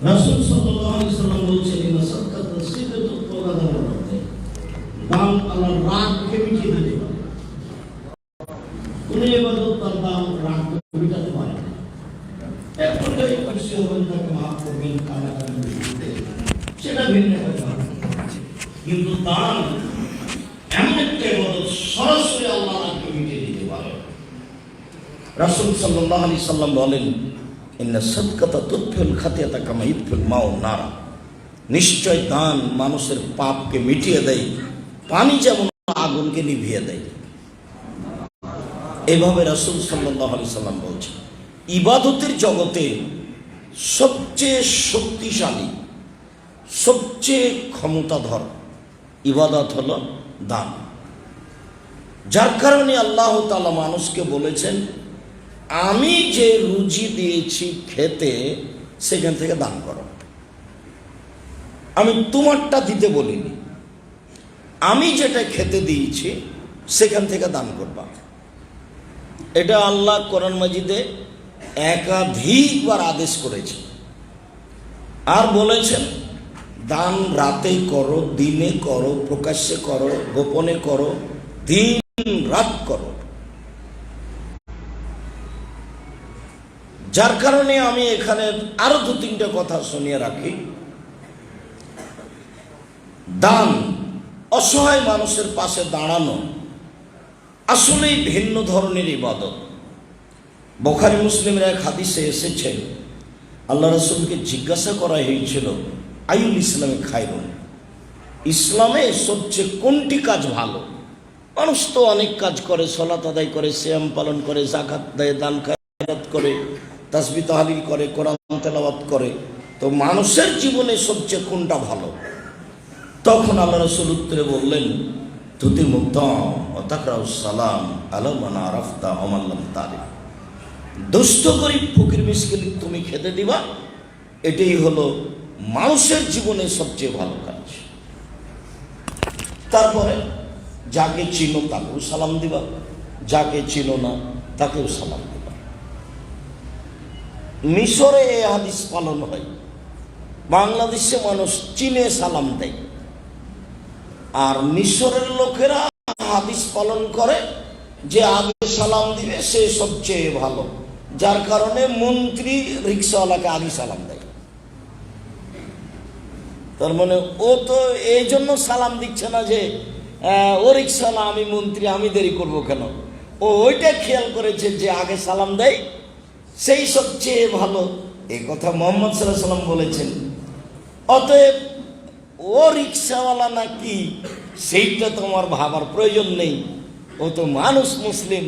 রাসূল সাল্লাল্লাহু আলাইহি সাল্লাম বলেছেন ইন্না সাদকাতা সিদরাতু তুগাদার মধ্যে দান আল্লাহর রাগকে মিটিয়ে দিতে পারে। কোন ইবাদত তার দান রাগকে মিটাতে পারে না। একটাই খুশি হবেন, তাকে মাফ করবেন, কান্নাকাটি করতে, সেটা ভিন্ন কথা। কিন্তু দান এমন একটা ইবাদত সরাসরি আল্লাহর রাগকে মিটিয়ে দিতে পারে। রাসূল সাল্লাল্লাহু আলাইহি সাল্লাম বলেন ইন্না সাদকাতা তুতফিল খাতিয়াতা কামা ইতফিল মাউ নারা, নিশ্চয় দান মানুষের পাপকে মিটিয়ে দেয়, পানি যেমন আগুনকে নিভিয়ে দেয়। এভাবে রাসূল সাল্লাল্লাহু আলাইহি সাল্লাম বলছেন ইবাদতের জগতে সবচেয়ে শক্তিশালী, সবচেয়ে ক্ষমতাধর ইবাদত হলো দান। যার কারণে আল্লাহ তাআলা মানুষকে বলেছেন আমি যে রুজি দিয়েছি খেতে সেখান থেকে দান করো। আমি তোমারটা দিতে বলিনি, আমি যেটা খেতে দিয়েছি সেখান থেকে দান করবা। এটা আল্লাহ কোরআন মাজিদে একাধিকবার আদেশ করেছে। আর বলেছেন দান রাতে করো, দিনে করো, প্রকাশ্যে করো, গোপনে করো, দিন রাত করো। যার কারণে আমি এখানে আরো দু তিনটা কথা শুনিয়ে রাখি। দান, অসহায় মানুষের পাশে দাঁড়ানো আসলেই ভিন্ন ধরনের ইবাদত। বুখারী মুসলিমের এক হাদিসে এসেছে আল্লাহ রাসূলকে জিজ্ঞাসা করা হয়েছিল আইয়ুল ইসলামে খায়রুন, ইসলামে সবচেয়ে কোনটি কাজ ভালো? মানুষ তো অনেক কাজ করে, সালাত আদায় করে, সিয়াম পালন করে, যাকাত দেয়, দান খায়রাত করে, তাসবিহ তাহলিল করে, কোরআন তেলাওয়াত করে, তো মানুষের জীবনে সবচেয়ে কোনটা ভালো? তখন আল্লাহ রাসূল উত্তরে বললেন তুতি মুক্তাম ওয়া তাকরাউস সালাম আলা মান আরাফতা ওয়া মান লাম তারিফ, দুস্থ গরীব ফকির মিসকিন তুমি খেতে দিবা, এটাই হলো মানুষের জীবনে সবচেয়ে ভালো কাজ। তারপরে যাকে চিনো তাকেও সালাম দিবা, যাকে চিনো না তাকেও সালাম দিবা। মিশরে এই হাদিস পালন হয়, বাংলাদেশে মানুষ চীনে সালাম দেয়, আর মিশরের লোকেরা হাদিস পালন করে যে আগে সালাম দিবে সে সবচেয়ে ভালো। যার কারণে মন্ত্রী রিক্সাওয়ালাকে আগে সালাম দেয়। তার মানে ও তো এই জন্য সালাম দিচ্ছে না যে ও রিক্সাওয়ালা আমি মন্ত্রী আমি দেরি করবো কেন, ও ওইটা খেয়াল করেছে যে আগে সালাম দেয় সেই সবচেয়ে ভালো। এই কথা মুহাম্মদ সাল্লাল্লাহু আলাইহি ওয়াসাল্লাম বলেছেন। অতএব ও রিক্সাওয়ালা নাকি সেইটা তোমার ভাবার প্রয়োজন নেই, ও তো মানুষ মুসলিম,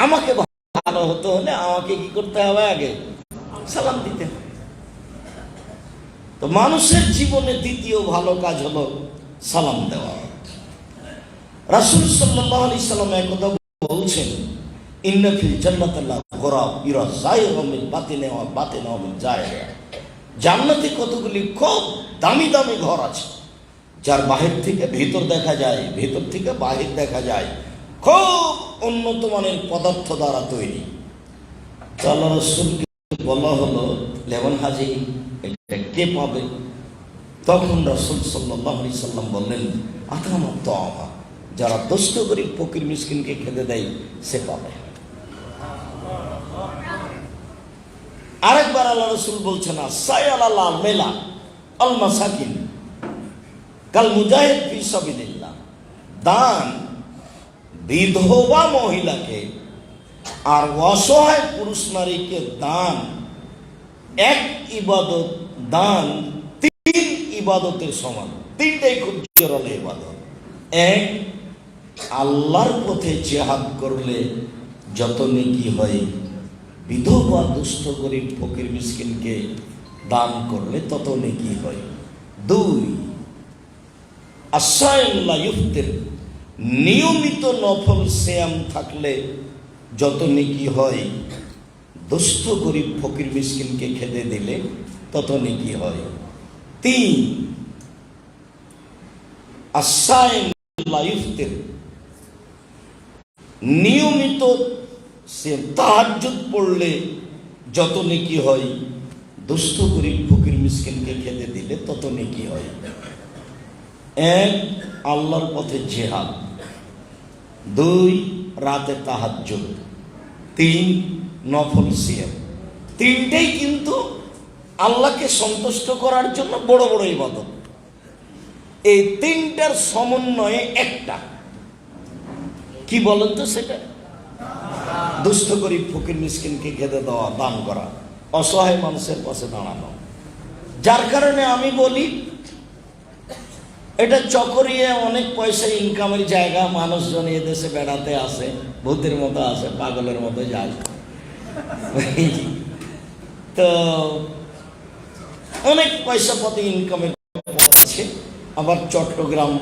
আমাকে ভালো হতে হলে আমাকে কি করতে হবে? আগে সালাম দিতে হবে। তো মানুষের জীবনে দ্বিতীয় ভালো কাজ হলো সালাম দেওয়া। রাসূল সাল্লাল্লাহু আলাইহি সাল্লাম একথা বলছেন ইন্না ফিল জান্নাতি লাঘরাব ইরা যায়রা মিন বাতিনা ওয়া বাতিনা মিন যায়রা, জান্নাতে কতগুলি খুব দামি দামি ঘর আছে যার বাহির থেকে ভেতর দেখা যায়, ভেতর থেকে বাহির দেখা যায়, খুব উন্নত মানের পদার্থ দ্বারা তৈরি। তো আল্লাহ রাসূলকে বলা হলো লেমন হাজি এটা কে পাবে? তখন রাসূল সাল্লাল্লাহু আলাইহি সাল্লাম বললেন আতামা তাআমা, যারা দুস্থ গরীব ফকির মিসকিনকে খেতে দেয় সে পাবে। আরেকবার আল্লাহ রাসূল বলছেন সায়ালাল মেলা আল মাসাকিন কাল মুজাহিদ ফি সাবিলিল্লাহ, দান বিধবা মহিলাকে আর অসহায় পুরুষ নারীকে দান এক ইবাদত, দান তিন ইবাদতের সমান। তিনটাই খুব জোরালো ইবাদত। এক, আল্লাহর পথে জিহাদ করলে যত নেকি হয়, বিধবা দুস্থ গরীব ফকির মিসকিনকে দান করলে তত নেকি হয়। দুই, আসায়ুম লা ইফতির, নিয়মিত নফল সিয়াম থাকলে যত নেকি হয়, দুস্থ গরীব ফকির মিসকিনকে খেতে দিলে তত নেকি হয়। তিন, আসায়ুম লা ইফতির, নিয়মিত সে তাহাজ্জুদ পড়লে যত নেকি হয়, দুস্থ গরিব ফকির মিসকিনকে খেতে দিলে তত নেকি হয়। এক, আল্লাহর পথে জিহাদ। দুই, রাতে তাহাজ্জুদ। তিন, নফল সিয়াম। তিনটেই কিন্তু আল্লাহকে সন্তুষ্ট করার জন্য বড় বড় ইবাদত। এই তিনটার সমন্বয়ে একটা কি বলেন তো, সেটা দুস্থ গরিব ফকির মিসকিনকে খেতে দেওয়া, দান করা, অসহায় মানুষের পাশে দাঁড়ানো। যার কারণে আমি বলি এটা চকরিয়ে অনেক পয়সা ইনকামের জায়গা। মানুষজন এদেশে বেড়াতে আসে, ভূতের মতো আসে, পাগলের মতো যায়। তো অনেক পয়সা পথে ইনকামের আছে। আবার চট্টগ্রাম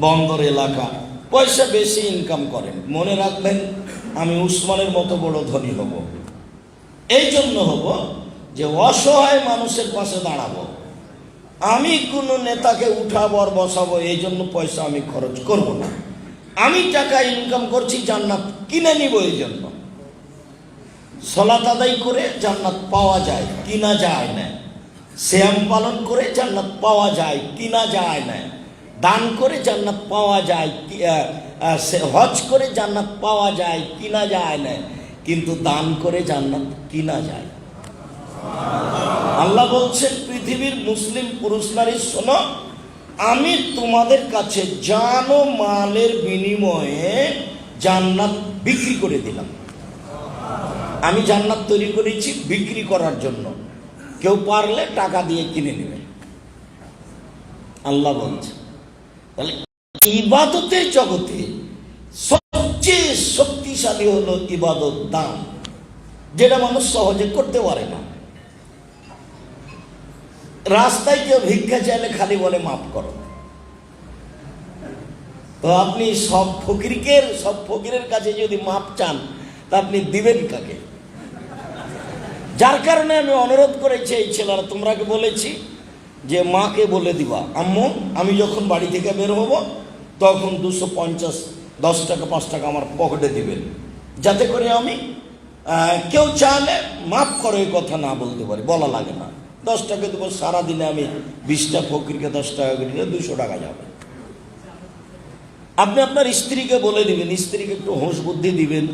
বন্দর এলাকা পয়সা বেশি ইনকাম করেন। মনে রাখবেন, আমি উসমানের মতো বড় ধনী হব। এই জন্য হব যে অসহায় মানুষের পাশে দাঁড়াবো। আমি কোনো নেতাকে উঠাবো আর বসাবো এই জন্য পয়সা আমি খরচ করব না। আমি টাকা ইনকাম করছি জান্নাত কিনে নিব। এই জন্য সালাত আদায় করে জান্নাত পাওয়া যায়, কিনা যায় না। সিয়াম পালন করে জান্নাত পাওয়া যায়, কিনা যায় না। দান করে জান্নাত পাওয়া যায়, হজ করে জান্নাত পাওয়া যায়, কিনা যায় না। কিন্তু দান করে জান্নাত কিনা যায়। আল্লাহ বলছেন, পৃথিবীর মুসলিম পুরুষ নারী শোনো, আমি তোমাদের কাছে জান ও মালের বিনিময়ে জান্নাত বিক্রি করে দিলাম। আমি জান্নাত তৈরি করেছি বিক্রি করার জন্য। কেউ পারলে টাকা দিয়ে কিনে নেবে। আল্লাহ বলছে, তাহলে ইবাদতের জগতে সবচেয়ে শক্তিশালী হলো ইবাদত দান, যেটা মানুষ সহজে করতে পারে না। রাস্তায় কেউ ভিক্ষা চাইলে খালি বলে মাফ করো। তো আপনি সব ফকিরের কাছে যদি মাপ চান তা আপনি দিবেন কাকে? যার কারণে আমি অনুরোধ করেছি এই ছেলেরা, তোমরাকে বলেছি যে মাকে বলে দিবা, আম্মু আমি যখন বাড়ি থেকে বের হব তখন 250, 10 টাকা 5 টাকা আমার পকেটে দিবেন, যাতে করে আমি কেউ চাইলে মাফ করে এই কথা না বলতে পারি, বলা লাগে না। 10 টাকা দেবো, সারাদিনে আমি 20টা ফকিরকে 10 টাকা করে দিলে 200 টাকা যাবে। আপনি আপনার স্ত্রীকে বলে দিবেন, স্ত্রীকে একটু হোশ বুদ্ধি দিবেন।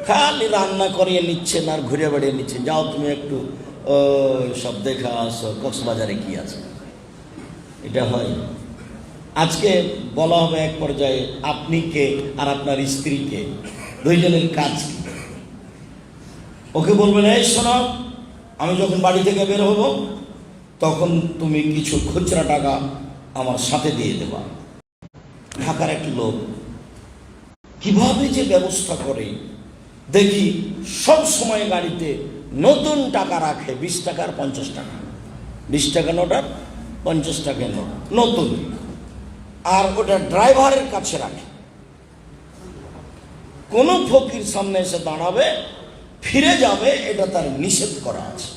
খালি রান্না করিয়ে নিচ্ছেন আর ঘুরে বেড়িয়ে নিচ্ছেন, যাও তুমি একটু সব দেখা আসো, কক্সবাজারে কি আছে। এটা হয়। আজকে বলা হবে এক পর্যায়ে আপনি কে আর আপনার স্ত্রীকে, দুইজনের কাজ কি। ওকে বলবেন, এই শোনো, আমি যখন বাড়ি থেকে বের হব তখন তুমি কিছু খুচরা টাকা আমার সাথে দিয়ে দেবা। ঢাকার একটি লোক কিভাবে যে ব্যবস্থা করে দেখি, সব সময় গাড়িতে নতুন টাকা রাখে, 20 টাকা আর 50 টাকা, 20 টাকা নোট আর 50 টাকা নোট নতুন, আর ওটা ড্রাইভারের কাছে রাখে। কোনো ফকির সামনে এসে দাঁড়াবে, ফিরে যাবে, এটা তার নিষেধ করা আছে।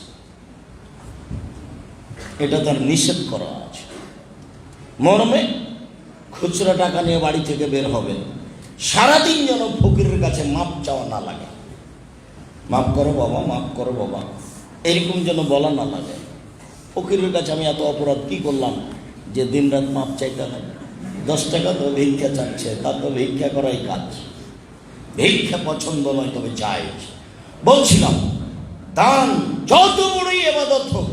এটা তার নিষেধ করা আছে। মর্মে খুচরা টাকা নিয়ে বাড়ি থেকে বের হবে, সারাদিন যেন ফকিরের কাছে মাপ চাওয়া না লাগে। মাফ করো বাবা, মাফ করো বাবা, এরকম যেন বলা না লাগে। ফকিরের কাছে আমি এত অপরাধ কি করলাম যে দিন রাত মাপ চাইতে হয়? 10 টাকা তো ভিক্ষা চাচ্ছে, তার তো ভিক্ষা করাই কাজ। ভিক্ষা পছন্দ নয়, তবে চাই। বলছিলাম, দান যত বড়ই ইবাদত হোক,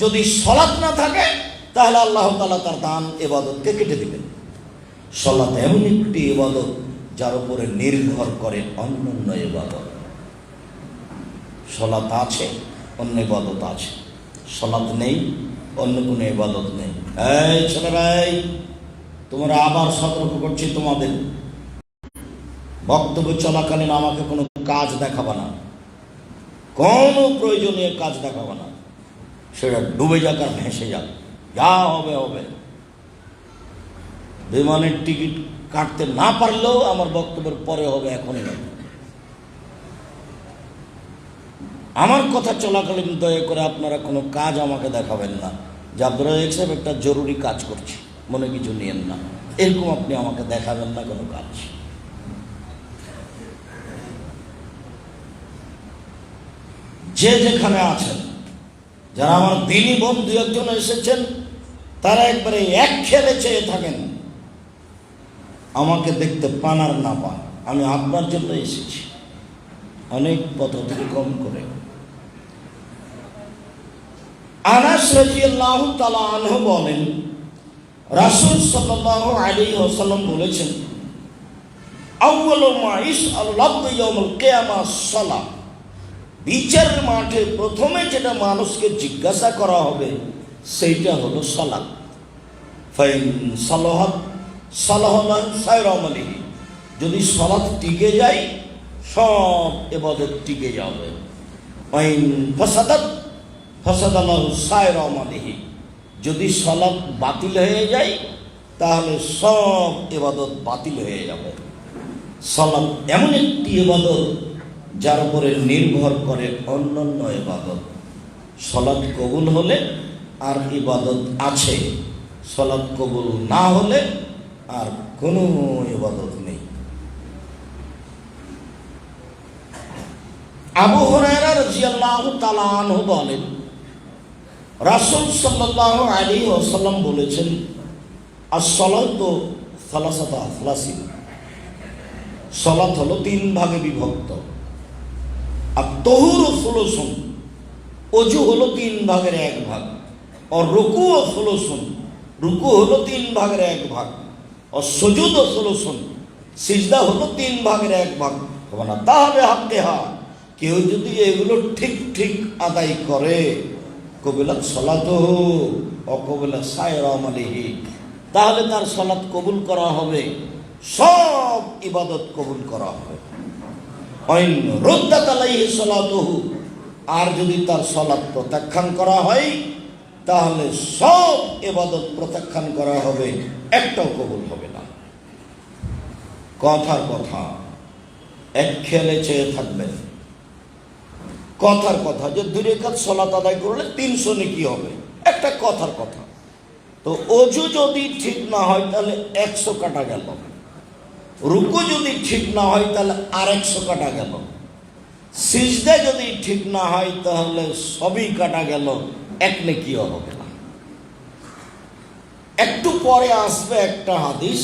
যদি সালাত না থাকে তাহলে আল্লাহ তাআলা তার দান ইবাদতকে কেটে দিবেন। সালাত এমন একটি ইবাদত যার উপরে নির্ভর করে অন্যান্য ইবাদত। সালাত আছে, অন্য ইবাদত আছে। সালাত নেই, অন্য কোনো ইবাদত নেই। এই ছেলেরাই, তোমরা আবার সতর্ক করছি, তোমাদের বক্তব্য চলাকালীন আমাকে কোনো কাজ দেখাবা না, কোনো প্রয়োজনীয় কাজ দেখাবা না। সেটা ডুবে যাক আর ভেসে যাক, যা হবে হবে। বিমানের টিকিট কাটতে না পারলেও আমার বক্তব্যের পরে হবে, এখনই নয়। আমার কথা চলাকালীন দয়া করে আপনারা কোনো কাজ আমাকে দেখাবেন না যে আব্দুর রাজ্জাক সাহেব একটা জরুরি কাজ করছি, মনে কিছু নিয়েন না, এরকম আপনি আমাকে দেখাবেন না কোনো কাজ। যে যেখানে আছেন যারা আমার দিনী বন্ধু একজন এসেছেন, তারা একবারে এক খেলে চেয়ে থাকেন আমাকে দেখতে পান আর না পান, আমি আপনার জন্য এসেছি, অনেক পথ অতিক্রম করে। আনাস রাদিয়াল্লাহু তাআলা আনহু বলেন, রাসূল সাল্লাল্লাহু আলাইহি ওয়াসাল্লাম বলেছেন, আউয়ালু মা ইসআলুল আবদু ইয়াউমুল কিয়ামাহ সালাহ। বিচার মাঠে প্রথমে যেটা মানুষকে জিজ্ঞাসা করা হবে সেইটা হলো সালাত। ফাইন সালাহাত সালাহাল্লাহ সায়রা আমালিহি, যদি সালাত টিকে যায় সব ইবাদত টিকে যাবে। ফাইন ফাসাদাত ফাসাদাল্লাহু সায়রা আমালিহি, যদি সালাত বাতিল হয়ে যায় তাহলে সব ইবাদত বাতিল হয়ে যাবে। সালাত এমন একটি ইবাদত যার উপরে নির্ভর করে অন্যান্য ইবাদত। সালাত কবুল হলে আর ইবাদত আছে, সালাত কবুল না হলে আর কোনো ইবাদত নেই। আবু হুরায়রা রাদিয়াল্লাহু তাআলা আনহু বলেন, রাসূল সাল্লাল্লাহু আলাইহি ওয়াসাল্লাম বলেছেন, আস-সালাতু সালাসাতু আফলাসিন, সালাত হলো 3 ভাগে বিভক্ত। আর তহুরু সুলুসুন, অজু হলো 3 ভাগের 1 ভাগ। আর রুকুও সুলুসুন, রুকু হলো 3 ভাগের 1 ভাগ। আর সুজুদও সুলুসুন, সিজদা হলো 3 ভাগের 1 ভাগ। না তাহলে হাক্কেহা, কেউ যদি এগুলো ঠিক ঠিক আদায় করে, কবিলাত সালাতুহু ওয়া কবিলা সায়রা আমালিহি, তাহলে তার সালাত কবুল করা হবে, সব ইবাদত কবুল করা হবে। আইন রুদ্দাত আলাইহি সালাতুহু, আর যদি তার সালাত প্রত্যাখ্যান করা হয় তাহলে সব ইবাদত প্রত্যাখ্যান করা হবে, একটাও কবুল হবে না। কথার কথা, এক খেয়ালে চেয়ে থাকবেন। কথার কথা যে 2 রাকাত সালাত আদায় করলে 300 নেকি হবে, একটা কথার কথা। তো অজু যদি ঠিক না হয় তাহলে 100 কাটা গেল, রুকু যদি ঠিক না হয় তাহলে আর 100 কাটা গেল, সিজদা যদি ঠিক না হয় তাহলে সবই কাটা গেল, এক নেকিও হবে না। একটু পরে আসবে একটা হাদিস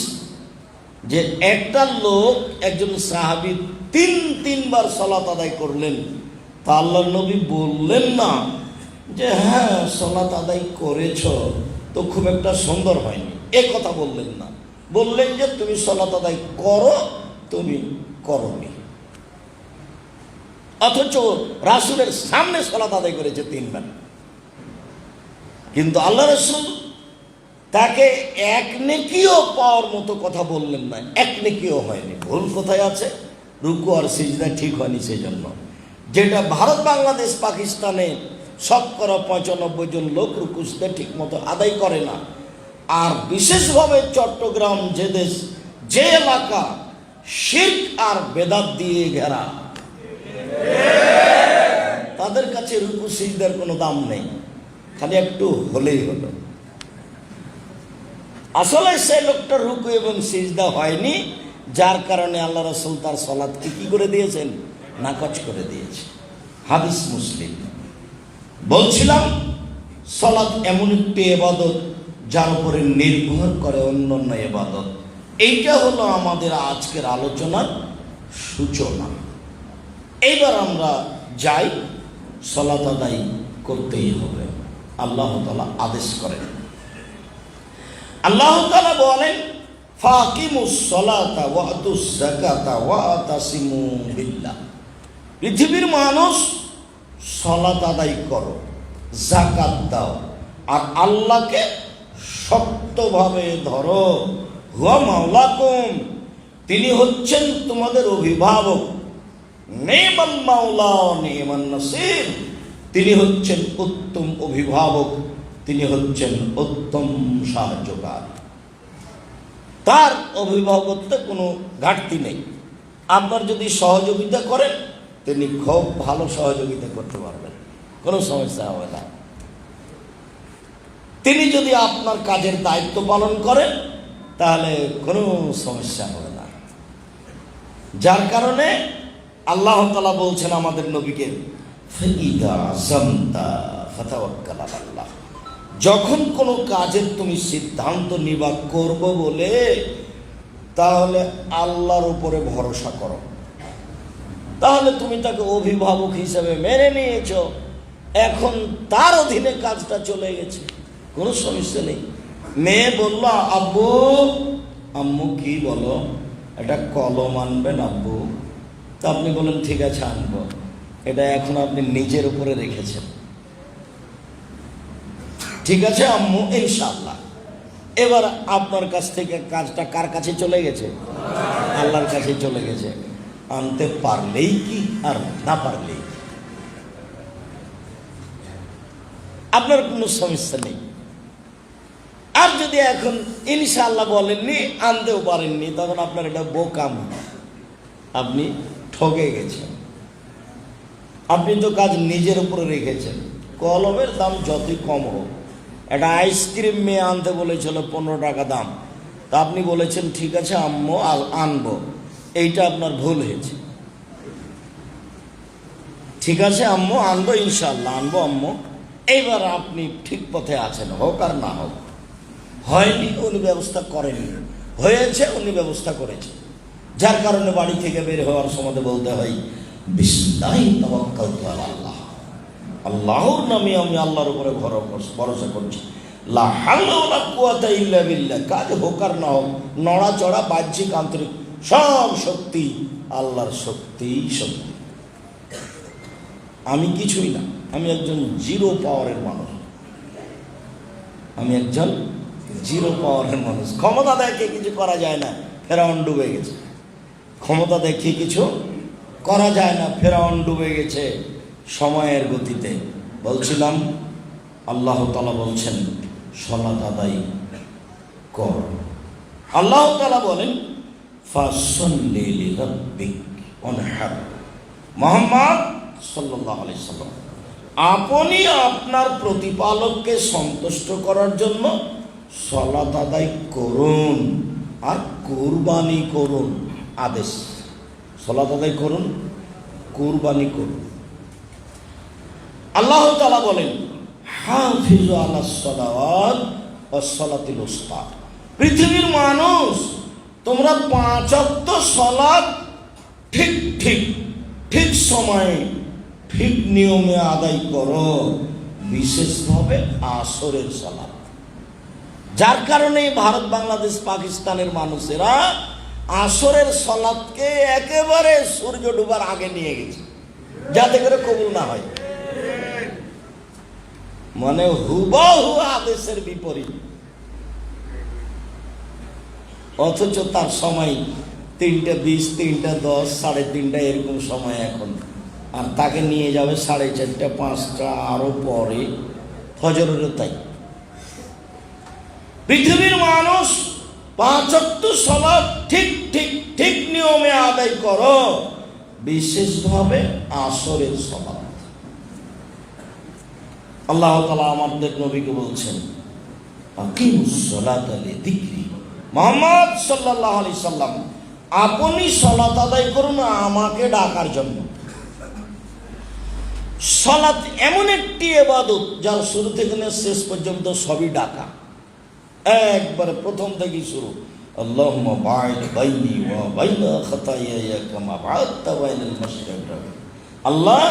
যে একটা লোক, একজন সাহাবী 3বার সালাত আদায় করলেন, তা আল্লাহর নবী বললেন না যে হ্যাঁ সালাত আদায় করেছ তো খুব একটা সুন্দর হয়নি, এ কথা বললেন না। বললেন যে তুমি সালাত আদায় করো, তুমি করোনি। অথচ রাসূলের সামনে সালাত আদায় করেছে 3বার, কিন্তু আল্লাহ রাসূল তাকে 1 নেকিও পাওয়ার মতো কথা বললেন না, 1 নেকিও হয়নি। ভুল কোথায় আছে? রুকু আর সিজদা ঠিক হয়নি। সেই জন্য যেটা ভারত, বাংলাদেশ, পাকিস্তানে 95% জন লোক রুকু সিজদা ঠিক মতো আদায় করে না। আর বিশেষভাবে চট্টগ্রাম যে দেশ, যে এলাকা শিরক আর বেদাত দিয়ে ঘেরা, তাদের কাছে রুকু সিজদার কোনো দাম নেই, খালি একটু হলেই হলো। আসলে সেই লোকটা রুকু এবং সিজদা হয়নি, যার কারণে আল্লাহ রাসূল তার সালাতকে কি করে দিয়েছেন? নাকচ করে দিয়েছে। হাদিস মুসলিম। বলছিলাম সালাত এমন একটি ইবাদত যার উপরে নির্ভর করে অন্যান্য ইবাদত। এইটা হলো আমাদের আজকের আলোচনার সূচনা। এইবার আমরা যাই, সালাত আদায় করতেই হবে, আল্লাহ তাআলা আদেশ করেন। আল্লাহ তাআলা বলেন, ফাকিমুস সালাতা ওয়া আতুজ যাকাতা ওয়া আতাসিমু বিল্লাহ। পৃথিবীর মানুষ, সালাত আদায় করো, যাকাত দাও, আর আল্লাহকে শক্তভাবে ধরো। হুয়া মাওলাকুম, তিনি হচ্ছেন তোমাদের অভিভাবক। নি'মাল মাওলা নি'মান নাসির, তিনি হচ্ছেন উত্তম অভিভাবক, তিনি হচ্ছেন উত্তম সাহায্যকার। তার অভিভাবকত্বে কোনো ঘাটতি নেই। আপনার যদি সহযোগিতা করেন, তিনি খুব ভালো সহযোগিতা করতে পারবেন, কোনো সমস্যা হবে না। তিনি যদি আপনার কাজের দায়িত্ব পালন করেন তাহলে কোনো সমস্যা হবে না। যার কারণে আল্লাহ তাআলা বলছেন আমাদের নবীকে, ফাইদা আযামতা ফাতাওয়াক্কাল আলাল্লাহ। যখন কোনো কাজের তুমি সিদ্ধান্ত নিবা করব বলে, তাহলে আল্লাহর উপরে ভরসা করো। তাহলে তুমি তাকে অভিভাবক হিসেবে মেনে নিয়েছ, এখন তার অধীনে কাজটা চলে গেছে, কোনো সমস্যা নেই। মেয়ে বলল, আব্বু, আম্মু কি বলো, এটা কলম আনবেন আব্বু। তা আপনি বলেন ঠিক আছে আনবো। এটা এখন আপনি নিজের উপরে রেখেছেন। ঠিক আছে আম্মু, ইনশাআল্লাহ। এবার আপনার কাছ থেকে কাজটা কার কাছে চলে গেছে? আল্লাহর কাছে চলে গেছে। আনতে পারলেই কি আর না পারলেই আপনার কোনো সমস্যা নেই। আর যদি এখন ইনশাআল্লাহ বলেননি, আনতেও পারেননি, তখন আপনার এটা বোকাম, আপনি ঠকে গেছেন। আপনি তো কাজ নিজের উপরে রেখেছেন। কলমের দাম যতই কম হোক, একটা আইসক্রিম মেয়ে আনতে বলেছিল 15 টাকা দাম, তা আপনি বলেছেন ঠিক আছে আম্মু আনবো, এইটা আপনার ভুল হয়েছে। ঠিক আছে আম্মু আনবো, ইনশাআল্লাহ আনবো আম্মু। এইবার আপনি ঠিক পথে আছেন, হোক আর না হোক। হয়নি, উনি ব্যবস্থা করেননি, হয়েছে, উনি ব্যবস্থা করেছে। যার কারণে বাড়ি থেকে বের হওয়ার সময় বলতে হয় বিসমিল্লাহি তাওয়াক্কালতু আলাল্লাহ, আল্লাহর নামে আমি আল্লাহর উপরে ভরসা করছি। লা হাওলা ওয়ালা কুওয়াতা ইল্লা বিল্লাহ। কাজ হোক আর না হোক, নড়াচড়া, বাহ্যিক, আন্তরিক সব শক্তি আল্লাহর শক্তিই শক্তি। আমি কিছুই না, আমি একজন জিরো পাওয়ারের মানুষ। আমি একজন জিরো পাওয়ারের মানুষ। ক্ষমতা দেখে কিছু করা যায় না, ফেরাউন ডুবে গেছে। ক্ষমতা দেখে কিছু করা যায় না, ফেরাউন ডুবে গেছে সময়ের গতিতে। বলছিলাম আল্লাহ তাআলা বলছেন সালাত আদায় কর। আল্লাহ তাআলা বলেন ফাসাল্লি লিরাব্বিক ওয়ানহার। মুহাম্মদ সাল্লাল্লাহু আলাইহি সাল্লাম, আপনি আপনার প্রতিপালককে সন্তুষ্ট করার জন্য সালাত আদায় করুন আর কুরবানি করুন। আদেশ, সালাত আদায় করুন, কুরবানি করুন। আল্লাহ তাআলা বলেন হাফিজু আলাস সালাওয়াত ওয়াস সালাতিল উসতা। পৃথিবীর মানুষ, তোমরা 5 ওয়াক্ত সালাত ঠিক ঠিক ঠিক সময়ে ঠিক নিয়মে আদায় করো, বিশেষভাবে আসরের সালাত। যার কারণে ভারত, বাংলাদেশ, পাকিস্তানের মানুষেরা আসরের সালাতকে একেবারে সূর্য ডুবার আগে নিয়ে গেছে, যাতে করে কবুল না হয়। মানে হুবহু আদেশের বিপরীত, অথচ তার সময় 3:20, 3:10, 3:30 এরকম সময় এখন। আর তাকে নিয়ে যাবে 4:30, 5টা, আরো পরে ফজরেরও তাই। পৃথিবীর মানুষ 5 ওয়াক্ত সালাত ঠিক ঠিক ঠিক নিয়মে আদায় করো, বিশেষভাবে আসরের সালাত। আল্লাহ তাআলা আমাদের নবীকে বলছেন আকিমুস সালাতা লিযিকরি। মুহাম্মদ সাল্লাল্লাহু আলাইহি সাল্লাম, আপনি সালাত আদায় করুন আমাকে ডাকার জন্য। সালাত এমন একটি ইবাদত যার শুরু থেকে শেষ পর্যন্ত সবই ডাকা, একবারে প্রথম থেকেই শুরু। আল্লাহুম্মা বা'id বাইনি ওয়া বাইনা খাতায়ায়া কামা বা'adta বাইনাল মাশরিক। আল্লাহ,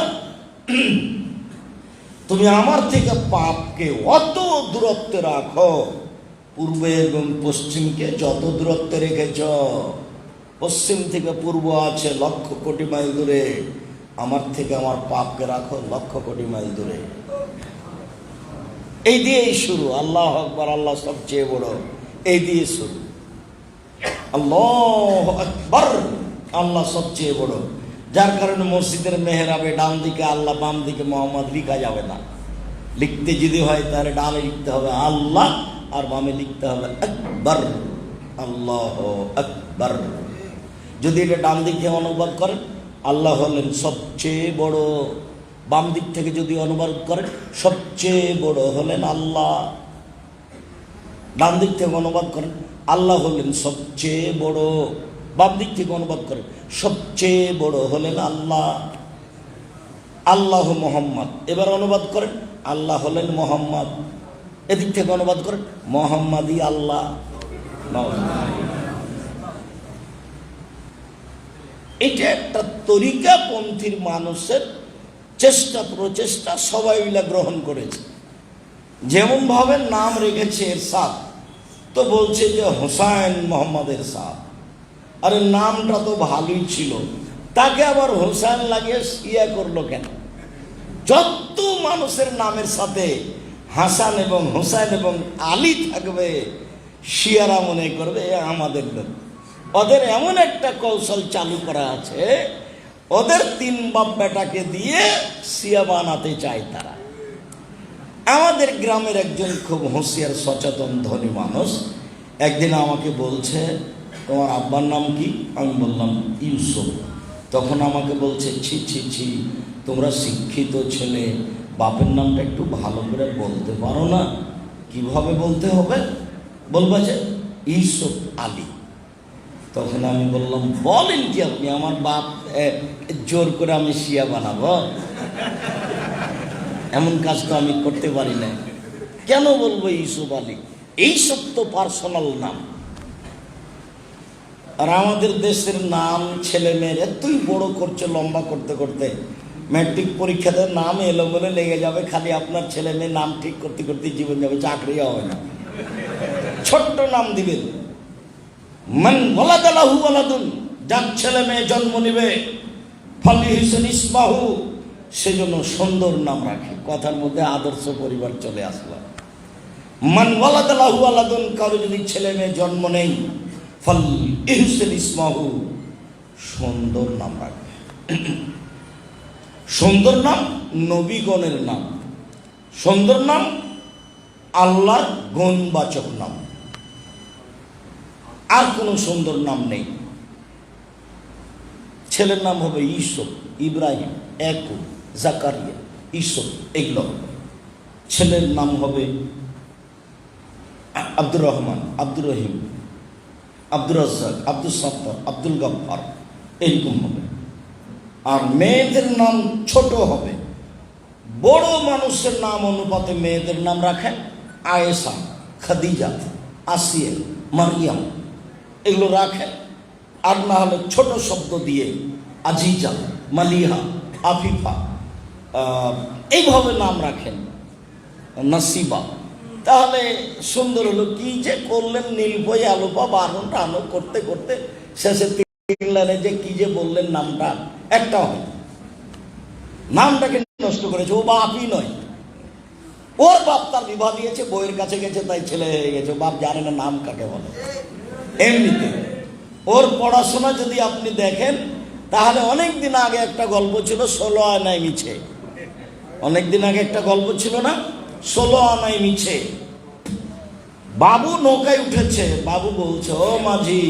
তুমি আমার থেকে পাপকে অত দূরত্বে রাখো, পূর্বে এবং পশ্চিমকে যত দূরত্বে রেখেছ। পশ্চিম থেকে পূর্ব আছে 1,00,000 কোটি মাইল দূরে, আমার থেকে আমার পাপকে রাখো 1,00,000 কোটি মাইল দূরে। এই দিয়েই শুরু। আল্লাহু আকবার, আল্লাহ সবচেয়ে বড়, এই দিয়ে শুরু। আল্লাহু আকবার, আল্লাহ সবচেয়ে বড়। যার কারণে মসজিদের মেহরাবে ডান দিকে আল্লাহ, বাম দিকে মোহাম্মদ লিখা যাবে না। লিখতে যদি হয় তাহলে ডানে লিখতে হবে আল্লাহ, আর বামে লিখতে হবে আকবার, আল্লাহু আকবার। যদি এটা ডান দিকে অনুবাদ করেন, আল্লাহ হলেন সবচেয়ে বড়। বাম দিক থেকে যদি অনুবাদ করেন, সবচেয়ে বড় হলেন আল্লাহ। ডান দিক থেকে অনুবাদ করেন, আল্লাহ হলেন সবচেয়ে বড়। বাম দিক থেকে অনুবাদ করেন, সবচেয়ে বড় হলেন আল্লাহ। আল্লাহ মোহাম্মদ। এবার অনুবাদ করেন, আল্লাহ হলেন মোহাম্মদ। এদিক থেকে অনুবাদ করেন, মোহাম্মদই আল্লাহ। এটা একটা তরিকাপন্থীর মানুষের চেষ্টা প্রচেষ্টা সবাই মিলে গ্রহণ করেছে। যেমন ভাবে নাম রেখেছে এরশাদ, তো বলছে যে হোসাইন মোহাম্মদ এরশাদ। আরে নামটা তো ভালোই ছিল, তাকে আবার হোসাইন লাগিয়ে শিয়া করলো কেন? যত মানুষের নামের সাথে হাসান এবং হোসাইন এবং আলী থাকবে, শিয়ারা মনে করবে আমাদের লোক। ওদের এমন একটা কৌশল চালু করা আছে, ওদের তিন বাপ বেটাকে দিয়ে শিয়া বানাতে চায় তারা। আমাদের গ্রামের একজন খুব হুঁশিয়ার সচেতন ধনী মানুষ একদিন আমাকে বলছে, তোমার আব্বার নাম কি? আমি বললাম ইউসুফ। তখন আমাকে বলছে, ছি ছি ছি, তোমরা শিক্ষিত ছেলে, বাপের নামটা একটু ভালো করে বলতে পারো না? কিভাবে বলতে হবে? বলবা যে ইউসুফ আলী। তখন আমি বললাম, বলেন কি আপনি? আমার বাপ জোর করে আমি শিয়া বানাবো? এমন কাজ তো আমি করতে পারি না। কেন বলবো ইউসুফ আলী? এইসব তো পার্সোনাল নাম। আর আমাদের দেশের নাম ছেলে মেয়ের এতই বড় করছে, লম্বা করতে করতে ম্যাট্রিক পরীক্ষাতে নাম এলো বলে লেগে যাবে। খালি আপনার ছেলে মেয়ের নাম ঠিক করতে করতে জীবন যাবে, চাকরি হবে না। ছোট্ট নাম দিবেন, মান ওয়ালাদালাহু ওয়ালাদুন, যার ছেলে মেয়ে জন্ম নিবে, ফালিহিসান ইসমাহু, সেজন্য সুন্দর নাম রাখে। কথার মধ্যে আদর্শ পরিবার চলে আসলো। মান ওয়ালাদালাহু ওয়ালাদুন, কারো যদি ছেলে মেয়ে জন্ম নেই, ফালিহিসান ইসমাহু, সুন্দর নাম রাখে। সুন্দর নাম নবীগণের নাম, সুন্দর নাম আল্লাহর গুণবাচক নাম। আর কোনো সুন্দর নাম নেই। ছেলের নাম হবে ইউসুফ, ইব্রাহিম, ইয়াকুব, জাকারিয়া, ইউসুফ, এগুলো। ছেলের নাম হবে আব্দুর রহমান, আব্দুর রহিম, আব্দুর রাজ্জাক, আব্দুল সাত্তার, আব্দুল গফফার, এরকম হবে। আর মেয়েদের নাম ছোট হবে। বড় মানুষের নাম অনুপাতে মেয়েদের নাম রাখেন আয়েশা, খাদিজা, আসিয়া, মারিয়াম, এগুলো রাখেন। আর না হলে ছোট শব্দ দিয়ে আজিজা, মালিহা, আফিফা, এইভাবে নাম রাখেন, নাসিবা। তাহলে সুন্দর হলো। কি যে করলেন, নীলপই আলোপা বারণ টানো করতে করতে শেষে তিন লাইনে যে কি যে বললেন, নামটা একটা হয়। নামটাকে নষ্ট করেছে। ও বাপই নয়, ওর বাপ তার বিবাহ দিয়েছে, বইয়ের কাছে গেছে, তাই ছেলে হয়ে গেছে। বাপ জানে না নাম কাকে বলে। এমনিতে ওর পড়াশোনা যদি আপনি দেখেন, তাহলে অনেক দিন আগে একটা গল্প ছিল 16 আনায় মিছে। অনেক দিন আগে একটা গল্প ছিল না, 16 আনায় মিছে। বাবু নৌকায় উঠেছে, বাবু বলছে, ও মাঝি,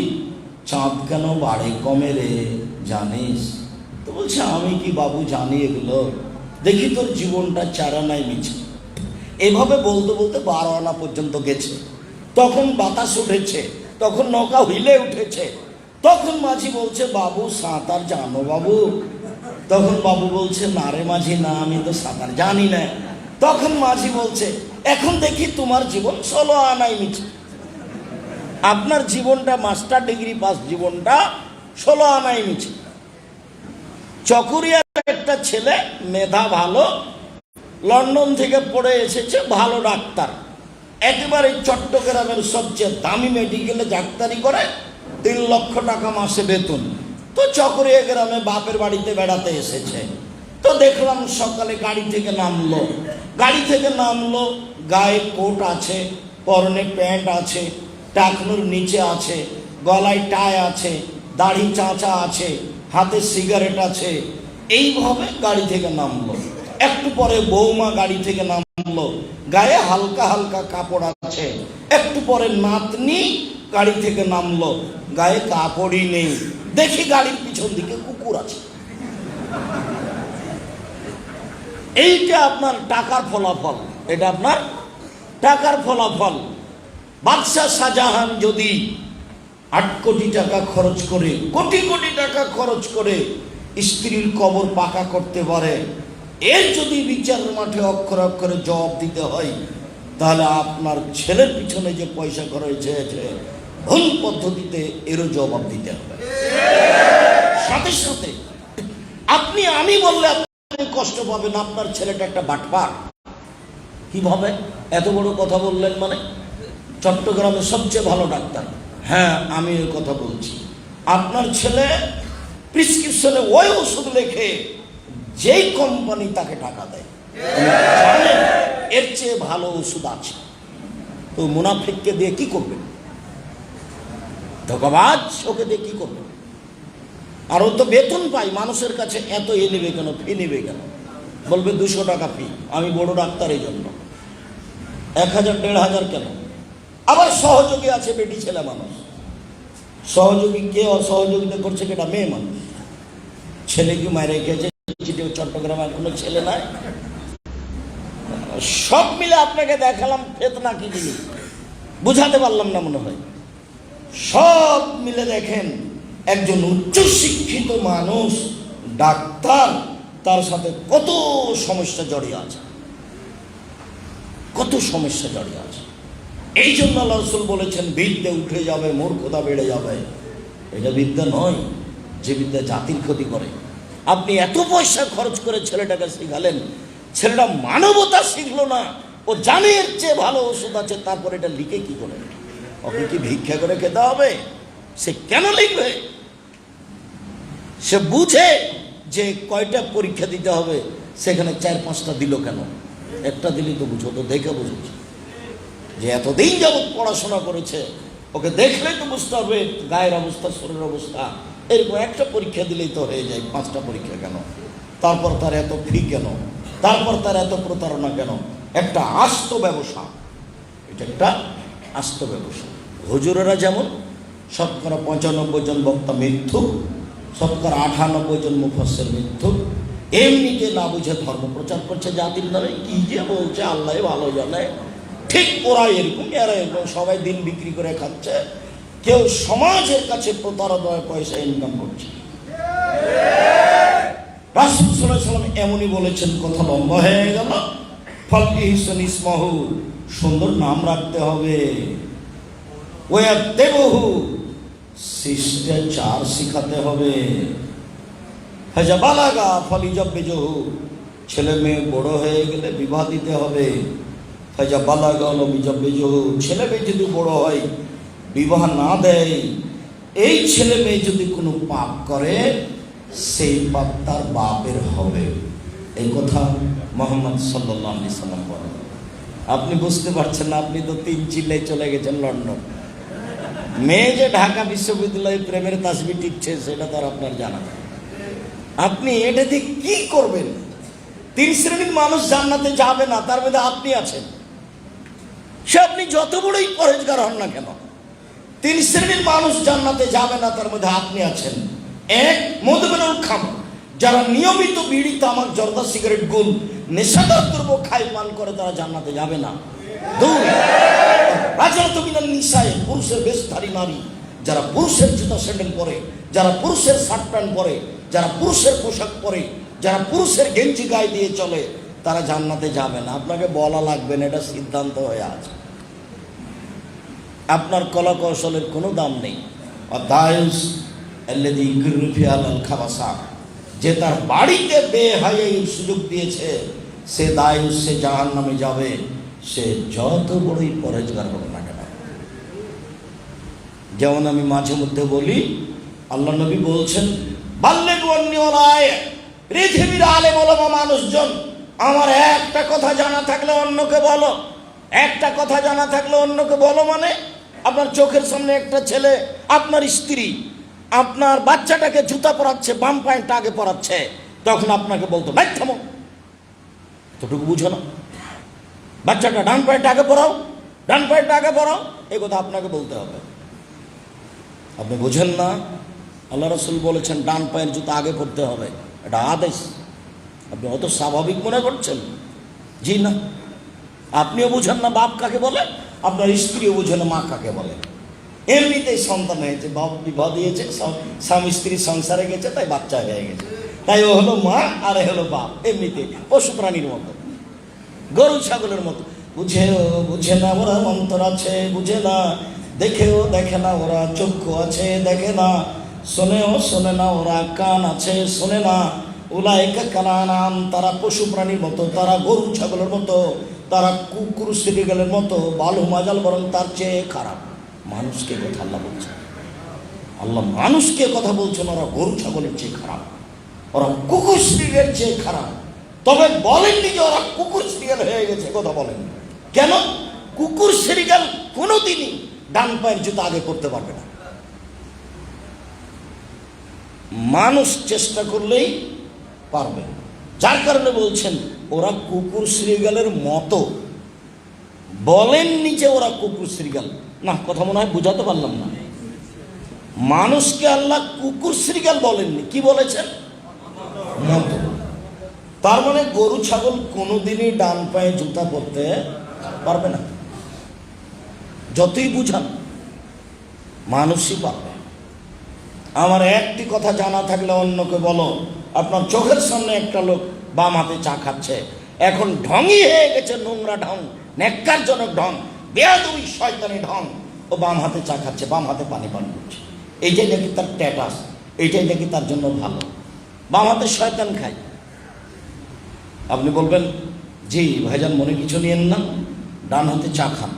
চাঁদ কেন বাড়ে কমে রে, জানিস? তো বলছে, আমি কি বাবু জানি এগুলো? দেখি তোর জীবনটা 4 আনায় মিছে। এভাবে বলতে বলতে 12 আনা পর্যন্ত গেছে। তখন বাতাস উঠেছে, তখন নৌকা হিলে উঠেছে। তখন মাঝি বলছে, বাবু সাঁতার জানো বাবু? তখন বাবু বলছে, না রে মাঝি, না, আমি তো সাঁতার জানি না। তখন মাঝি বলছে, এখন দেখি তোমার জীবন 16 আনায় মিছে। আপনার জীবনটা মাস্টার ডিগ্রি পাস, জীবনটা 16 আনায় মিছে। চকরিয়ার একটা ছেলে, মেধা ভালো, লন্ডন থেকে পড়ে এসেছে, ভালো ডাক্তার, একেবারে চট্টগ্রামের সবচেয়ে দামি মেডিকেলে ডাক্তারি করে, 3 লক্ষ টাকা মাসে বেতন। তো চকরিয়া গ্রামে বাপের বাড়িতে বেড়াতে এসেছে। তো দেখলাম সকালে গাড়ি থেকে নামলো। গাড়ি থেকে নামলো, গায়ে কোট আছে, পরনে প্যান্ট আছে, টাকনুর নিচে আছে, গলায় টাই আছে, দাড়ি চাঁচা আছে, হাতে সিগারেট আছে। এইভাবে গাড়ি থেকে নামলো। একটু পরে বৌমা গাড়ি থেকে নামলো, গায়ে হালকা হালকা কাপড় আছে। একটু পরে নাতনি গাড়ি থেকে নামলো, গায়ে কাপড়ই নেই। দেখি গাড়ির পিছন দিকে কুকুর আছে। এইটা আপনার টাকার ফলাফল। এটা আপনার টাকার ফলাফল। বাদশাহ শাহজাহান যদি 8 কোটি টাকা খরচ করে, কোটি কোটি টাকা খরচ করে স্ত্রীর কবর পাকা করতে পারে, এর যদি বিচারের মাঠে অক্ষরে অক্ষরে জবাব দিতে হয়, তাহলে আপনার ছেলের পিছনে যে পয়সা খরচ হয়েছে ভুল পদ্ধতিতে, এরও জবাব দিতে হবে। সাথে সাথে আমি বললে আপনি কষ্ট পাবেন, আপনার ছেলেটা একটা বাটপার। কিভাবে এত বড় কথা বললেন? মানে চট্টগ্রামের সবচেয়ে ভালো ডাক্তার। হ্যাঁ, আমি ওই কথা বলছি। আপনার ছেলে প্রেসক্রিপশনে ওই ওষুধ লেখে যেই কোম্পানি তাকে টাকা দেয়, জানেন এর চেয়ে ভালো ওষুধ আছে। তো মুনাফিককে দিয়ে কি করবেন? ধোঁকাবাজ, ওকে দিয়ে কি করবেন? আর ও তো বেতন পাই, মানুষের কাছে এত নেবে কেন, ফি নেবে কেন? বলবে 200 টাকা ফি, আমি বড় ডাক্তার এই জন্য। 1000 1500 কেন? আবার সহযোগী আছে, বেটি ছেলে মানুষ। সহযোগী কে? অসহযোগিতা করছে কেটা? মেয়ে মানুষ। ছেলে কি মায়ের রেখেছে? চট্টগ্রামে কোনো ছেলে নাই। সব মিলে আপনাকে দেখালাম ফেতনা কি জিনিস, বুঝাতে পারলাম না মনে হয়। সব মিলে দেখেন, একজন উচ্চশিক্ষিত মানুষ ডাক্তার, তার সাথে কত সমস্যা জড়িয়ে আছে, কত সমস্যা জড়িয়ে আছে। এই জন্য আল্লাহ রাসূল বলেছেন, বিদ্যা উঠে যাবে, মূর্খতা বেড়ে যাবে। এটা বিদ্যা নয়, যে বিদ্যা জাতির ক্ষতি করে। আপনি এত পয়সা খরচ করে ছেলেটাকে শিখালেন, ছেলেটা মানবতা শিখলো না। ও জানে এর চেয়ে ভালো ওষুধ আছে, তারপর এটা লিখে কি করে? ওকে কি ভিক্ষা করে খেতে হবে? সে কেন লিখবে? সে বুঝে যে কয়টা পরীক্ষা দিতে হবে, সেখানে 4-5টা দিল কেন? একটা দিলেই তো বুঝো, তো দেখে বুঝেছে যে এতদিন যাবৎ পড়াশোনা করেছে। ওকে দেখলেই তো বুঝতে হবে গায়ের অবস্থা, শরীরের অবস্থা। এরকম একটা পরীক্ষা দিলেই তো হয়ে যায়, 5টা পরীক্ষা কেন? তারপর তার এত ফি কেন? তারপর তার এত প্রতারণা কেন? একটা আস্ত ব্যবসা, এটা একটা আস্ত ব্যবসা। হুজুরেরা যেমন শতকরা 95 জন বক্তা মিথ্যুক, শতকরা 98 জন মুফাসসির মিথ্যুক, এমনিতে না বুঝে ধর্ম প্রচার করছে জাতির নামে। কি যে বলছে আল্লাহ ভালো জানে। ঠিক ওরা এরকম, এরা এরকম, সবাই দিন বিক্রি করে খাচ্ছে। কেউ সমাজের কাছে প্রতারণায় পয়সা ইনকাম করছে। রাসূল সাল্লাল্লাহু আলাইহি ওয়াসাল্লাম এমনই বলেছেন, কথা লম্বা হয়ে গেল। ফালকি হিসান ইসমহু, সুন্দর নাম রাখতে হবে। ওয়াদেবহু, শিষ্টাচার শিখাতে হবে। হাজা বালাগা ফালিজাব্বিজহু, ছেলে মেয়ে বড় হয়ে গেলে বিবাহ দিতে হবে। হাজা বালাগা লমিজাব্বিজহু, ছেলে মেয়ে যদি বড় হয় বিবাহ না দেয়, এই ছেলে মেয়ে যদি কোনো পাপ করে, সেই পাপ তার বাপের হবে। এই কথা মুহাম্মদ সাল্লাল্লাহু আলাইহি সাল্লাম বলেন। আপনি বুঝতে পারছেন না, আপনি তো 3 চিল্লায় চলে গেছেন লন্ডন। মেয়ে যে ঢাকা বিশ্ববিদ্যালয়ে প্রেমের তাসবিহ টিপছে, সেটা তো আর আপনার জানা নেই। আপনি এটা দিয়ে কি করবেন? 3 শ্রেণীর মানুষ জান্নাতে যাবে না, তার মধ্যে আপনি আছেন। সে আপনি যত বড়ই পরহেজগার হন না কেন, 3 শ্রেণীর মানুষ জান্নাতে যাবে না, তার মধ্যে আপনি আছেন। 1, মদমিনুল খামর, যারা নিয়মিত বিড়ি, তামাক, জর্দা, সিগারেট, গুল, নেশাদার দ্রব্য খায়, পান করে, তারা জান্নাতে যাবে না। 2, রাজরাতু মিনান নিসায়ে, পুরুষের বেশধারী নারী, যারা পুরুষের জুতা স্যান্ডেল পরে, যারা পুরুষের শার্ট প্যান্ট পরে, যারা পুরুষের পোশাক পরে, যারা পুরুষের গেঞ্জি গায়ে দিয়ে চলে, তারা জান্নাতে যাবে না। আপনাকে বলা লাগবে না, এটা সিদ্ধান্ত হয়ে আছে। আপনার কলা কৌশলের কোনো দাম নেই। দায়ুস আল্লাযী ইউকিরু ফিহাল খাবাসা, যে তার বাড়িতে বেহায়ার সুযোগ দিয়েছে, সে দায়ুস, সে জাহান্নামে যাবে। সে যত বড়ই পরহেজগার হোক না কেন। যেমন আমি মাঝে মধ্যে বলি, আল্লাহ নবী বলছেন, বাল্লিগু আন্নী ওয়ালা আয়া, পৃথিবীর আলেম ওলামা মানুষজন, আমার একটা কথা জানা থাকলে অন্যকে বলো। একটা কথা জানা থাকলে অন্যকে বলো মানে, আপনার চোখের সামনে একটা ছেলে, আপনার স্ত্রী আপনার বাচ্চাটাকে জুতা পরাচ্ছে, বাম পায়েরটা আগে পরাচ্ছে, তখন আপনাকে বলতো, ভাই থামো, এতটুকু বুঝো না? বাচ্চাটা ডান পায়েরটা আগে পরাও, ডান পায়েরটা আগে পরাও, এই কথা আপনাকে বলতে হবে। আপনি বুঝেন না? আল্লাহ রাসূল বলেছেন ডান পায়ের জুতা আগে পরতে হবে, এটা আদেশ। আপনি অত স্বাভাবিক মনে করছেন? জি না। আপনিও বুঝেন না বাপ কাকে বলে, আপনার স্ত্রীও বুঝে না মা কাকে বলে। এমনিতেই সন্তান হয়েছে, বাপ বিবাহ দিয়েছে, স্বামী স্ত্রী সংসারে গেছে, তাই বাচ্চা হয়ে গেছে। তাই ও হলো মা আর এ হলো বাপ। এমনিতে পশু প্রাণীর মতো, গরু ছাগলের মতো। বুঝেও বুঝে না ওরা, অন্তর আছে বুঝে না, দেখেও দেখে না ওরা, চক্ষু আছে দেখে না, শোনেও শোনে না ওরা, কান আছে শোনে না। উলাইকা কালানাম, তারা পশু প্রাণীর মতো, তারা গরু ছাগলের মতো, তারা কুকুর শ্রীগালের মতো, বালু মাজাল বরং তার চেয়ে খারাপ। মানুষকে কথা আল্লাহ বলছেন, আল্লাহ মানুষকে কথা বলছেন, ওরা গরু ছাগলের চেয়ে খারাপ, ওরা কুকুর শ্রীগের চেয়ে খারাপ। তবে বলেননি যে ওরা কুকুর শ্রীগাল হয়ে গেছে, কথা বলেন। কেন? কুকুর শ্রীগাল কোনোদিনই ডান পায়ের জুতো আগে করতে পারবে না। মানুষ চেষ্টা করলেই পারবে, যার কারণে বলছেন ওরা কুকুর শ্রীগালের মতো। বলেননি যে ওরা কুকুর শ্রীগাল, না কথা মনে হয় বুঝাতে পারলাম না। মানুষকে আল্লাহ কুকুর শ্রীগাল বলেননি, কি বলেছেন? মতো। তার মানে গরু ছাগল কোনোদিনই ডান পায়ে জুতা পরতে পারবে না, যতই বুঝান, মানুষই পারবে। আমার একটি কথা জানা থাকলে অন্যকে বলো, আপনার চোখের সামনে একটা লোক বাম হাতে চা খাচ্ছে, এখন ঢঙই হয়ে গেছে, নোংরা ঢং, ন্যাক্কারজনক ঢং, বেয়াদবি শয়তানি ঢং। ও বাম হাতে চা খাচ্ছে, বাম হাতে পানি পান করছে, এইটাই নাকি তার স্ট্যাটাস, এইটাই নাকি তার জন্য ভালো। বাম হাতে শয়তান খায়। আপনি বলবেন জি ভাইজান মনে কিছু নিয়েন না, ডান হাতে চা খান,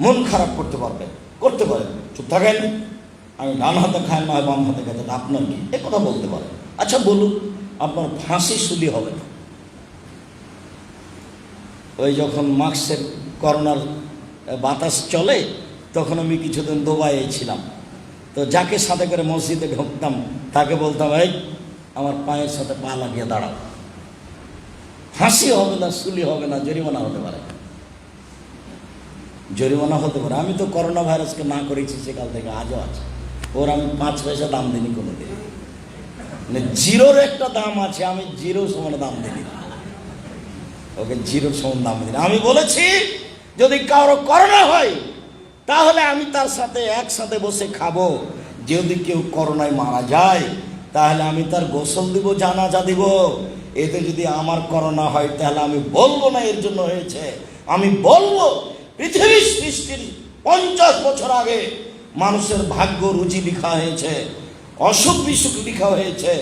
মন খারাপ করতে পারবেন, করতে পারেন, চুপ থাকেন। আমি ডান হাতে খাই না, বাম হাতে খাই, আপনার কি? এ কথা বলতে পারেন। আচ্ছা বলুন, আপনার ফাঁসি শুলি হবে না? ওই যখন মার্কসের করোনার বাতাস চলে, তখন আমি কিছুদিন দুবাইয়ে ছিলাম। তো যাকে সাথে করে মসজিদে ঢুকতাম তাকে বলতাম, এই আমার পায়ের সাথে পা লাগিয়ে দাঁড়াও। ফাঁসি হবে না, শুলি হবে না, জরিমানা হতে পারে, জরিমানা হতে পারে। আমি তো করোনা ভাইরাসকে না করেছি সেকাল থেকে, আজও আছে। ওর আমি 5 পয়সা দাম দিইনি কোনো দিন, মানে জিরোর একটা দাম আছে, আমি জিরো সমান দাম দিই, ওকে জিরোর সমান দাম দিই। আমি বলেছি যদি কারো করোনা হয় তাহলে আমি তার সাথে একসাথে বসে খাবো। যদি কেউ করোনায় মারা যায় তাহলে আমি তার গোসল দিব, জানাজা দিব। এতে যদি আমার করোনা হয় তাহলে আমি বলবো না এর জন্য হয়েছে, আমি বলবো পৃথিবীর সৃষ্টির 50 বছর আগে মানুষের ভাগ্য রুচি লিখা হয়েছে, অসুখ বিসুখ লিখা হয়েছে,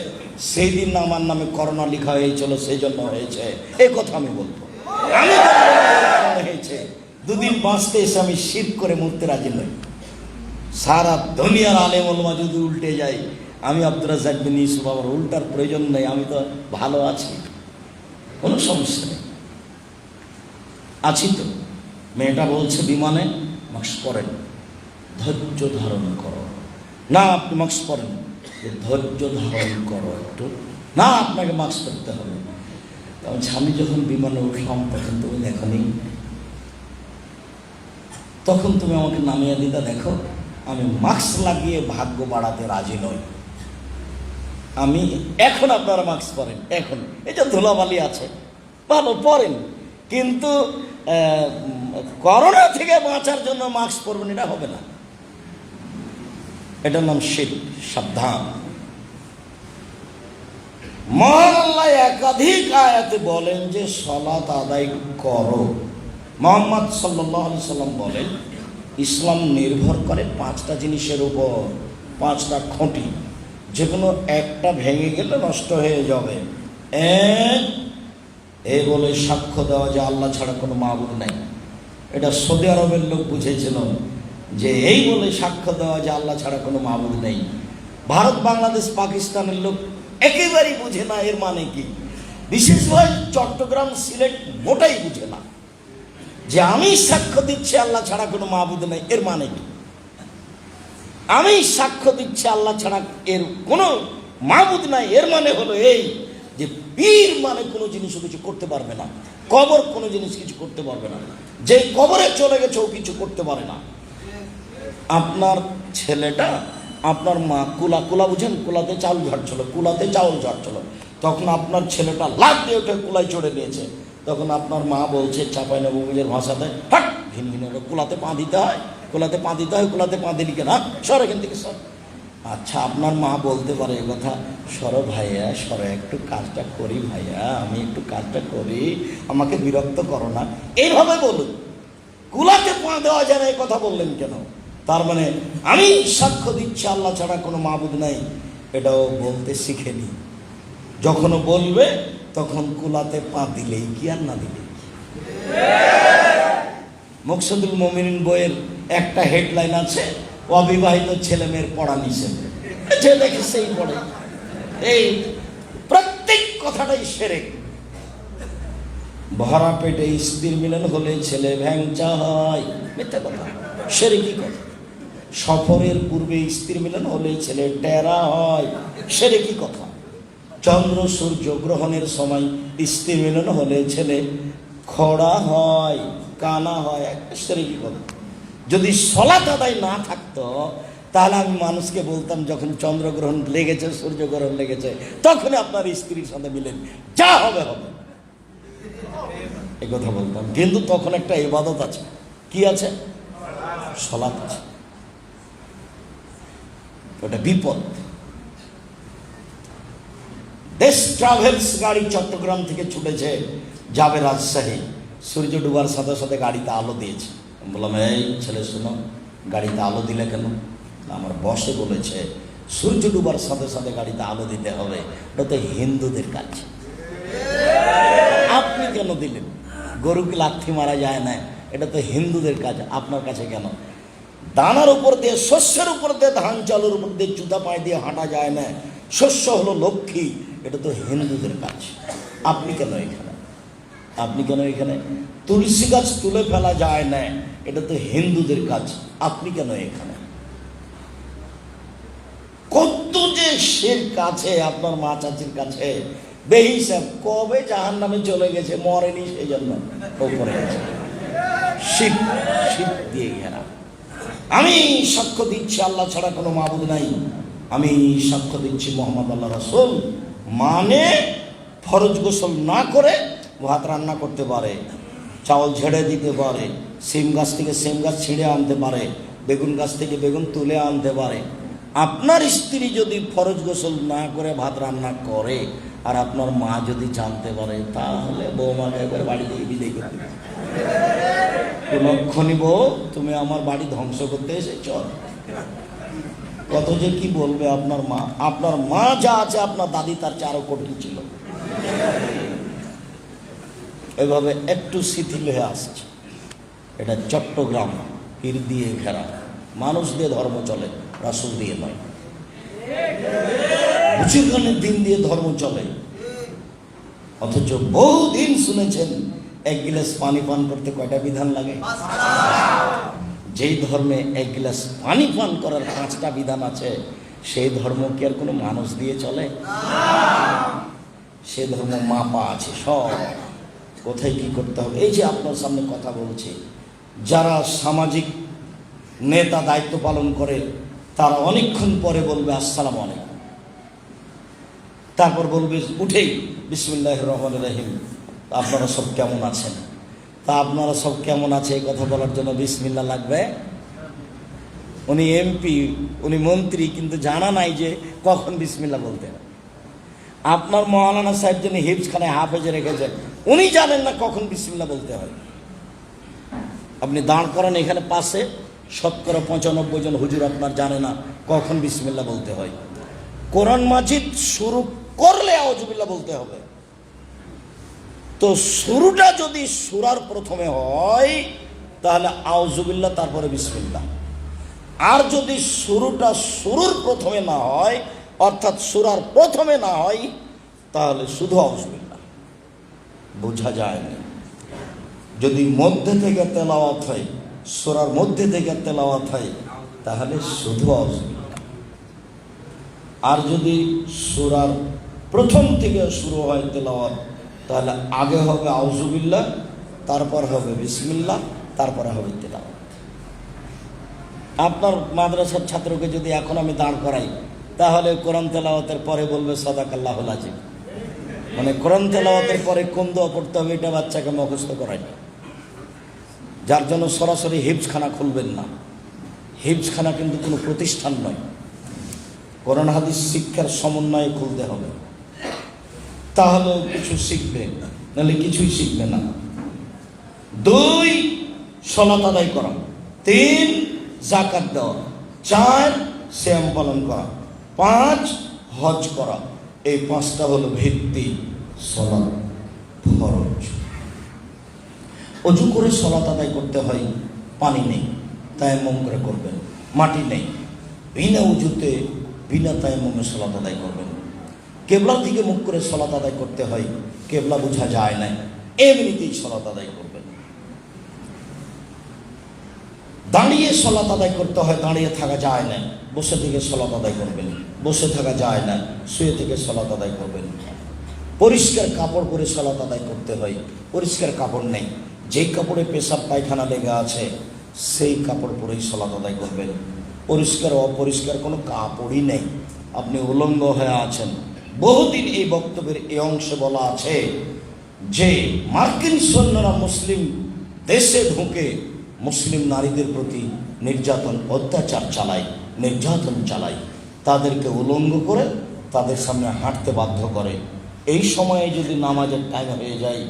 সেই দিন আমার নামে করোনা লিখা হয়েছিল, সেই জন্য হয়েছে। এই কথা আমি বলবো। আমি হয়েছে 2 দিন বাঁচতে এসে আমি শিরক করে মরতে রাজি নই। সারা দুনিয়ার আলেম ওলামা যদি উল্টে যায়, আমি আব্দুর রাজ্জাক বিন ইউসুফ, আমার উল্টার প্রয়োজন নেই, আমি তো ভালো আছি, কোনো সমস্যা নেই, আছি তো। মেয়েটা বলছে বিমানে মাস্ক পরেন, ধৈর্য ধারণ করো না, আপনি মাস্ক পরেন, ধৈর্য ধারণ করো একটু, না আপনাকে মাস্ক পরতে হবে। তখন আমি যখন বিমানে উঠলাম তখন তুমি দেখনি, তখন তুমি আমাকে নামিয়ে দিতা। দেখো আমি মাস্ক লাগিয়ে ভাগ্য বাড়াতে রাজি নই। আমি এখন আপনারা মাস্ক পরেন, এখন এই যে ধুলাবালি আছে ভালো পরেন, কিন্তু করোনা থেকে বাঁচার জন্য মাস্ক পরবেন, এটা হবে না, এটার নাম শিরক। সাবধান। মহান আল্লাহ একাধিক আয়াতে বলেন যে সালাত আদায় করো। মুহাম্মদ সাল্লাল্লাহু আলাইহি সাল্লাম বলেন ইসলাম নির্ভর করে 5টা জিনিসের উপর, 5টা খুঁটি, যে কোনো একটা ভেঙে গেলে নষ্ট হয়ে যাবে। এই বলে সাক্ষ্য দেওয়া যে আল্লাহ ছাড়া কোনো মাবুদ নাই। এটা সৌদি আরবের লোক বুঝেছিল যে এই বলে সাক্ষ্য দেওয়া যে আল্লাহ ছাড়া কোনো মাবুদ নেই। ভারত, বাংলাদেশ, পাকিস্তানের লোক একেবারেই বুঝে না এর মানে কি। বিশেষভাবে চট্টগ্রাম, সিলেট মোটাই বুঝে না যে আমি সাক্ষ্য দিচ্ছি আল্লাহ ছাড়া কোনো মাবুদ নেই, এর মানে কি। আমি সাক্ষ্য দিচ্ছি আল্লাহ ছাড়া এর কোনো মাবুদ নাই, এর মানে হলো এই যে পীর মানে কোনো জিনিস কিছু করতে পারবে না, কবর কোনো জিনিস কিছু করতে পারবে না, যে কবরে চলে গেছে ও কিছু করতে পারে না। আপনার ছেলেটা, আপনার মা কুলা বুঝেন, কুলাতে চাউল ঝাড়ছিল, কুলাতে চাউল ঝাড়ছিল, তখন আপনার ছেলেটা লাফ দিয়ে উঠে কুলায় চড়ে নিয়েছে। তখন আপনার মা বলছে চাঁপাইনবাবগঞ্জের ভাষাতে, হাট ঘিন ঘিন, কুলাতে পা দিতে হয়, কুলাতে পা দিতে হয়, কুলাতে পা দিলি কেন, সর এখান থেকে সর। আচ্ছা, আপনার মা বলতে পারে এ কথা, সরো ভাইয়া সরো, একটু কাজটা করি ভাইয়া, আমি একটু কাজটা করি, আমাকে বিরক্ত করো না, এইভাবে বলুন। কুলাতে পা দেওয়া যায় না, এই কথা বললেন কেন? তার মানে আমি সাক্ষ্য দিচ্ছি আল্লাহ ছাড়া কোনো মাবুদ নাই, এটাও বলতে শিখেনি। যখন বলবে তখন কুলাতে পা দিলেই কি আর না দিলেই কি। মুকসুদুল মুমিনিন বইয়ের একটা হেডলাইন আছে, অবিবাহিত ছেলে মেয়ের পড়া নিষেধ। যে দেখে সেই পড়ে, এই প্রত্যেক কথাটাই শিরক। ভরা পেটে স্ত্রীর মিলন হলে ছেলে ভ্যাংচা হয়, মিথ্যা কথা, শিরকি কথা। সফরের পূর্বে স্ত্রীর মিলন হলে ছেলে টেরা হয়, শিরকি কথা। চন্দ্র সূর্য গ্রহণের সময় স্ত্রীর মিলন হলে ছেলে খড়া হয়, কানা হয়, একটা শিরকি কথা। যদি সলাত আদায় না থাকতো তাহলে আমি মানুষকে বলতাম যখন চন্দ্রগ্রহণ লেগেছে, সূর্যগ্রহণ লেগেছে, তখন আপনার স্ত্রীর সাথে মিলেন, যা হবে হবে, এই কথা বলতাম। কিন্তু তখন একটা ইবাদত আছে, কি আছে? সলাত আছে, ওটা বিপদ। দেশ ট্রাভেলস গাড়ি চট্টগ্রাম থেকে ছুটেছে, যাবে রাজশাহী। সূর্য ডুবার সাথে সাথে গাড়িতে আলো দিয়েছে। বললাম, এই ছেলে শোনো, গাড়িতে আলো দিলে কেন? আমার বসে বলেছে সূর্য ডুবার সাথে সাথে গাড়িতে আলো দিতে হবে, ওটা তো হিন্দুদের কাজ। আপনি কেন দিলেন? গরুকে লাথি মারা যায় না, এটা তো হিন্দুদের কাজ, আপনার কাছে কেন? দানার উপর দিয়ে, শস্যের উপর দিয়ে, ধান চালের উপর দিয়ে জুতা পায়ে দিয়ে হাঁটা যায় না, শস্য হলো লক্ষ্মী, এটা তো হিন্দুদের কাজ, আপনি কেন এখানে? আপনি কেন এখানে? তুলসী গাছ তুলে ফেলা যায় না, এটা তো হিন্দুদের কাজ, আপনি কেন এখানে? কত যে শিরক আছে আপনার মা চাচির কাছে, বেহিসাব। কবে জাহান্নামে চলে গেছে, মরেনি সেই জন্য ওপরে আছে, শিরক, শিরক দিয়ে ঘেরা। আমি সাক্ষ্য দিচ্ছি আল্লাহ ছাড়া কোনো মাবুদ নাই, আমি সাক্ষ্য দিচ্ছি মুহাম্মদ আল্লাহ রাসূল। মানে ফরজ গোসল না করে ভাত রান্না করতে পারে, চাউল ঝেড়ে দিতে পারে, সিম গাছ থেকে সিম গাছ ছিঁড়ে আনতে পারে, বেগুন গাছ থেকে বেগুন তুলে আনতে পারে। আপনার স্ত্রী যদি ফরজ গোসল না করে ভাত রান্না করে আর আপনার মা যদি জানতে পারে, তাহলে বৌমাকে একবার বাড়ি থেকে বিদায় করতে পারে। লক্ষণী বউ, তুমি আমার বাড়ি ধ্বংস করতে এসেছ। কত যে কি বলবে আপনার মা। আপনার মা যা আছে আপনার দাদি তার চারও কঠিন ছিল। এভাবে একটু শিথিল হয়ে আসছে। এটা চট্টগ্রাম, পীর দিয়ে ঘেরা, মানুষ দিয়ে ধর্ম চলে, রাসূল দিয়ে নয়। বুজুর্গানের দিন দিয়ে ধর্ম চলে, অথচ বহুদিন শুনেছেন এক গিলাস পানি পান করতে কয়টা বিধান লাগে? যেই ধর্মে এক গিলাস পানি পান করার 5টা বিধান আছে, সেই ধর্ম কি আর কোনো মানুষ দিয়ে চলে? সে ধর্ম মাপা আছে সব, কোথায় কি করতে হবে। এই যে আপনার সামনে কথা বলছি, যারা সামাজিক নেতা দায়িত্ব পালন করে, তারা অনেকক্ষণ পরে বলবে আসসালামু আলাইকুম, তারপর বলবে উঠেই বিসমিল্লাহির রহমানির রহিম, আপনারা সব কেমন আছেন? তা আপনারা সব কেমন আছে এই কথা বলার জন্য বিসমিল্লাহ লাগবে? উনি এমপি, উনি মন্ত্রী, কিন্তু জানা নাই যে কখন বিসমিল্লাহ বলতে হয়। আপনার মৌলানা সাহেব যিনি হিফজখানায় হাফেজে রেখেছেন, উনি জানেন না কখন বিসমিল্লাহ বলতে হয়। আপনি দাঁড় করেন এখানে পাশে, 95% জন হুজুর আপনার জানে না কখন বিসমিল্লাহ বলতে হয়। কোরআন মাজিদ শুরু করলে আউযুবিল্লাহ বলতে হবে। তো শুরুটা যদি সূরার প্রথমে হয় তাহলে আউযুবিল্লাহ তারপরে বিসমিল্লাহ। আর যদি শুরুটা শুরুর প্রথমে না হয়, অর্থাৎ সূরার প্রথমে না হয়, তাহলে শুধু আউযুবিল্লাহ। বোঝা যায় না। যদি মধ্যে থেকে তেলাওয়াত হয়, সূরার মধ্যে থেকে তেলাওয়াত হয়, তাহলে শুধু আউযুবিল্লাহ। আর যদি সূরার প্রথম থেকে শুরু হয় তেলাওয়াত, তাহলে আগে হবে আউযুবিল্লাহ, তারপর হবে বিসমিল্লাহ, তারপরে হবে তেলাওয়াত। আপনার মাদ্রাসার ছাত্রকে যদি এখন আমি দাঁড় করাই, তাহলে কোরআন তেলাওয়াতের পরে বলবে সাদাকাল্লাহুল আযীম। মানে কোরআন তেলাওয়াতের পরে কোন দোয়া পড়তে হবে এটা বাচ্চাকে মুখস্থ করাই, যার জন্য সরাসরি হিফজখানা খুলবেন না। হিফজখানা কিন্তু কোনো প্রতিষ্ঠান নয়। কোরআন হাদিস শিক্ষার সমন্বয়ে খুলতে হবে, তাহলে কিছু শিখবে, নাহলে কিছুই শিখবে না। 2 সালাত আদায় করা, 3 যাকাত দেওয়া, 4 সিয়াম পালন করা, 5 হজ করা। এই 5টা হলো ভিত্তি, সালাত ফরজ। অজু করে সালাত আদায় করতে হয়, পানি নেই, তায়াম্মুম করে করবেন। মাটি নেই, বিনা উজুতে বিনা তায়াম্মুমে সালাত আদায় করবেন। কেবলার দিকে মুখ করে সালাত আদায় করতে হয়, কেবলা বোঝা যায় না, এমনিতেই সালাত আদায় করবেন। দাঁড়িয়ে সালাত আদায় করতে হয়, দাঁড়িয়ে থাকা যায় না, বসে থেকে সালাত আদায় করবেন। বসে থাকা যায় না, শুয়ে থেকে সালাত আদায় করবেন। পরিষ্কার কাপড় পরে সালাত আদায় করতে হয়, পরিষ্কার কাপড় নেই, যেই কাপড়ে পেশাব পায়খানা লেগে আছে সেই কাপড় পরেই সালাত আদায় করবেন। পরিষ্কার অপরিষ্কার কোনো কাপড়ই নেই, আপনি উলঙ্গ হয়ে আছেন। বহুদিন এই বক্তব্যের এই অংশে বলা আছে যে মার্কিন সৈন্যরা মুসলিম দেশে ঢুকে মুসলিম নারীদের প্রতি নির্যাতন অত্যাচার চালায়, নির্যাতন চালায়, তাদেরকে উলঙ্গ করে তাদের সামনে হাঁটতে বাধ্য করে। এই সময়ে যদি নামাজের টাইম হয়ে যায়,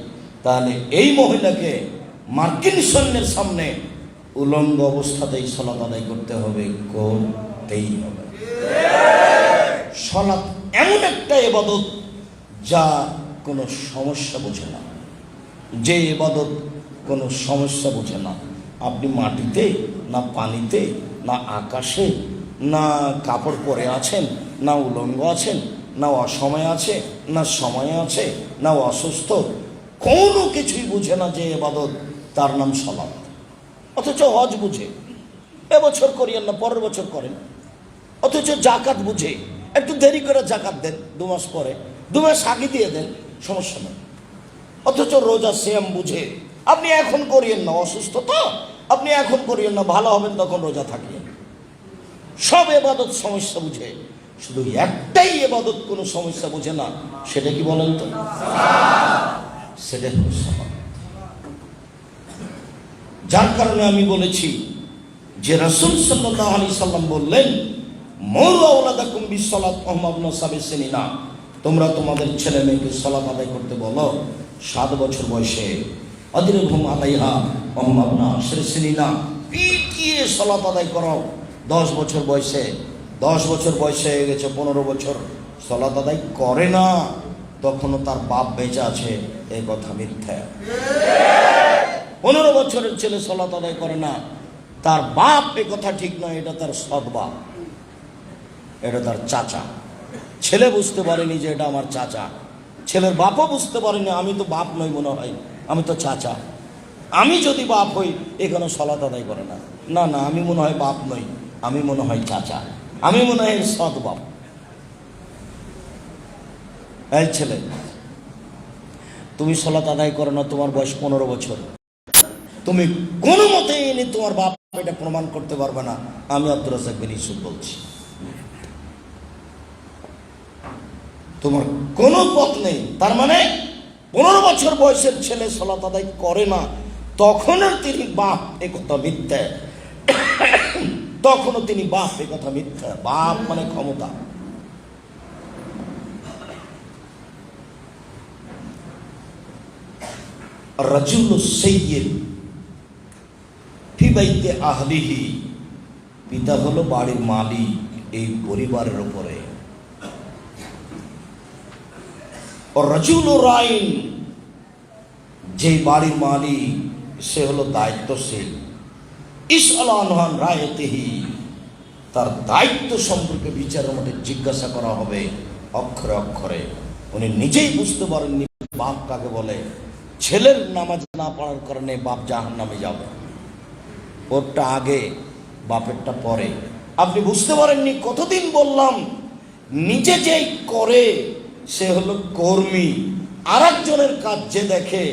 তাহলে এই মহিলাকে মার্কিন সৈন্যের সামনে উলঙ্গ অবস্থাতেই সালাত আদায় করতে হবে, করতেই হবে। সালাত এমন একটা ইবাদত যা কোনো সমস্যা বোঝে না, যে ইবাদত কোনো সমস্যা বোঝে না। আপনি মাটিতে না পানিতে না আকাশে না কাপড় পরে আছেন, না উলঙ্গ আছেন, না অসময় আছে, না সময় আছে, না অসুস্থ, কোনো কিছুই বুঝে না যে ইবাদত, তার নাম সালাত। অথচ হজ বুঝে, এবছর করিয়েন না, পরের বছর করেন। অথচ জাকাত বুঝে, একটু দেরি করে জাকাত দেন, 2 মাস পরে, 2 মাস আগে দিয়ে দেন, সমস্যা নেই। অথচ রোজা সিয়াম বুঝে, আপনি এখন করিয়েন না, অসুস্থ তো আপনি এখন করিয়েন না, ভালো হবেন তখন রোজা থাকিয়েন। সব ইবাদত সমস্যা বুঝে, শুধু একটাই ইবাদত কোনো সমস্যা বুঝে না, সেটা কি বলেন তো? সেটা হলো সালাত। যার কারণে আমি বলেছি যে রাসূল সাল্লাল্লাহু আলাইহি সাল্লাম বললেন, মুরু আওলাদাকুম বিসসালাত ওয়া হুম আবনাউ সাবঈ সিনিনা, তোমরা তোমাদের ছেলে মেয়েকে সালাত আদায় করতে বলো 7 বছর বয়সে। আদরিবহুম আলাইহা ওয়া হুম আবনাউ 10 সিনিনা, পিটিয়ে সালাত আদায় করো 10 বছর বয়সে। 10 বছর বয়সে হয়ে গেছে, 15 বছর সালাত আদায় করে না, তখনও তার বাপ বেঁচে আছে, এই কথা মিথ্যা। 15 বছরের ছেলে সালাত আদায় করে না, তার বাপ, এ কথা ঠিক নয়, এটা তার সৎ বাপ, এটা তার চাচা। ছেলে বুঝতে পারেনি যে এটা আমার চাচা, ছেলের বাপও বুঝতে পারেনি আমি তো বাপ নই, মনে হয় আমি তো চাচা। আমি যদি বাপ হই এখানে সালাত আদায় করে না, না না, আমি মনে হয় বাপ নই, আমি মনে হয় চাচা, আমি মনে হয় সৎ বাপ। এই ছেলে, তুমি সালাত আদায় করো না, তোমার বয়স 15 বছর, তুমি কোনো মতে এনে তোমার বাপ এটা প্রমাণ করতে পারবে না। আমি আব্দুর রাজ্জাক বিন ইউসুফ বলছি, তোমার কোনো পথ নেই। তার মানে 15 বছর বয়সের ছেলে সালাত আদায় করে না, তখনও তিনি বাপ, এ কথা মিথ্যা। তখনও তিনি বাপ, এ কথা মিথ্যা। বাপ মানে ক্ষমতা। রাজুলুস সাইয়্যিদ ফি বাইতি আহলিহি, পিতা হলো বাড়ির মালিক এই পরিবারের উপরে। রাজুলুর রাইন, যে বাড়ির মালিক সে হলো দায়িত্বশীল। ইসআল আন রায়তিহি, তার দায়িত্ব সম্পর্কে বিচারের মধ্যে জিজ্ঞাসা করা হবে অক্ষরে অক্ষরে। উনি নিজেই বুঝতে পারেননি বাপ কাকে বলে। ছেলের নামাজ না পড়ার কারণে বাপ জাহান্নামে যাবে, ওরটা আগে বাপেরটা পরে। আপনি বুঝতে পারেননি, কতদিন বললাম, নিজে যেই করে সে হলো কর্মী, আর একজনের কাজ যে দেখে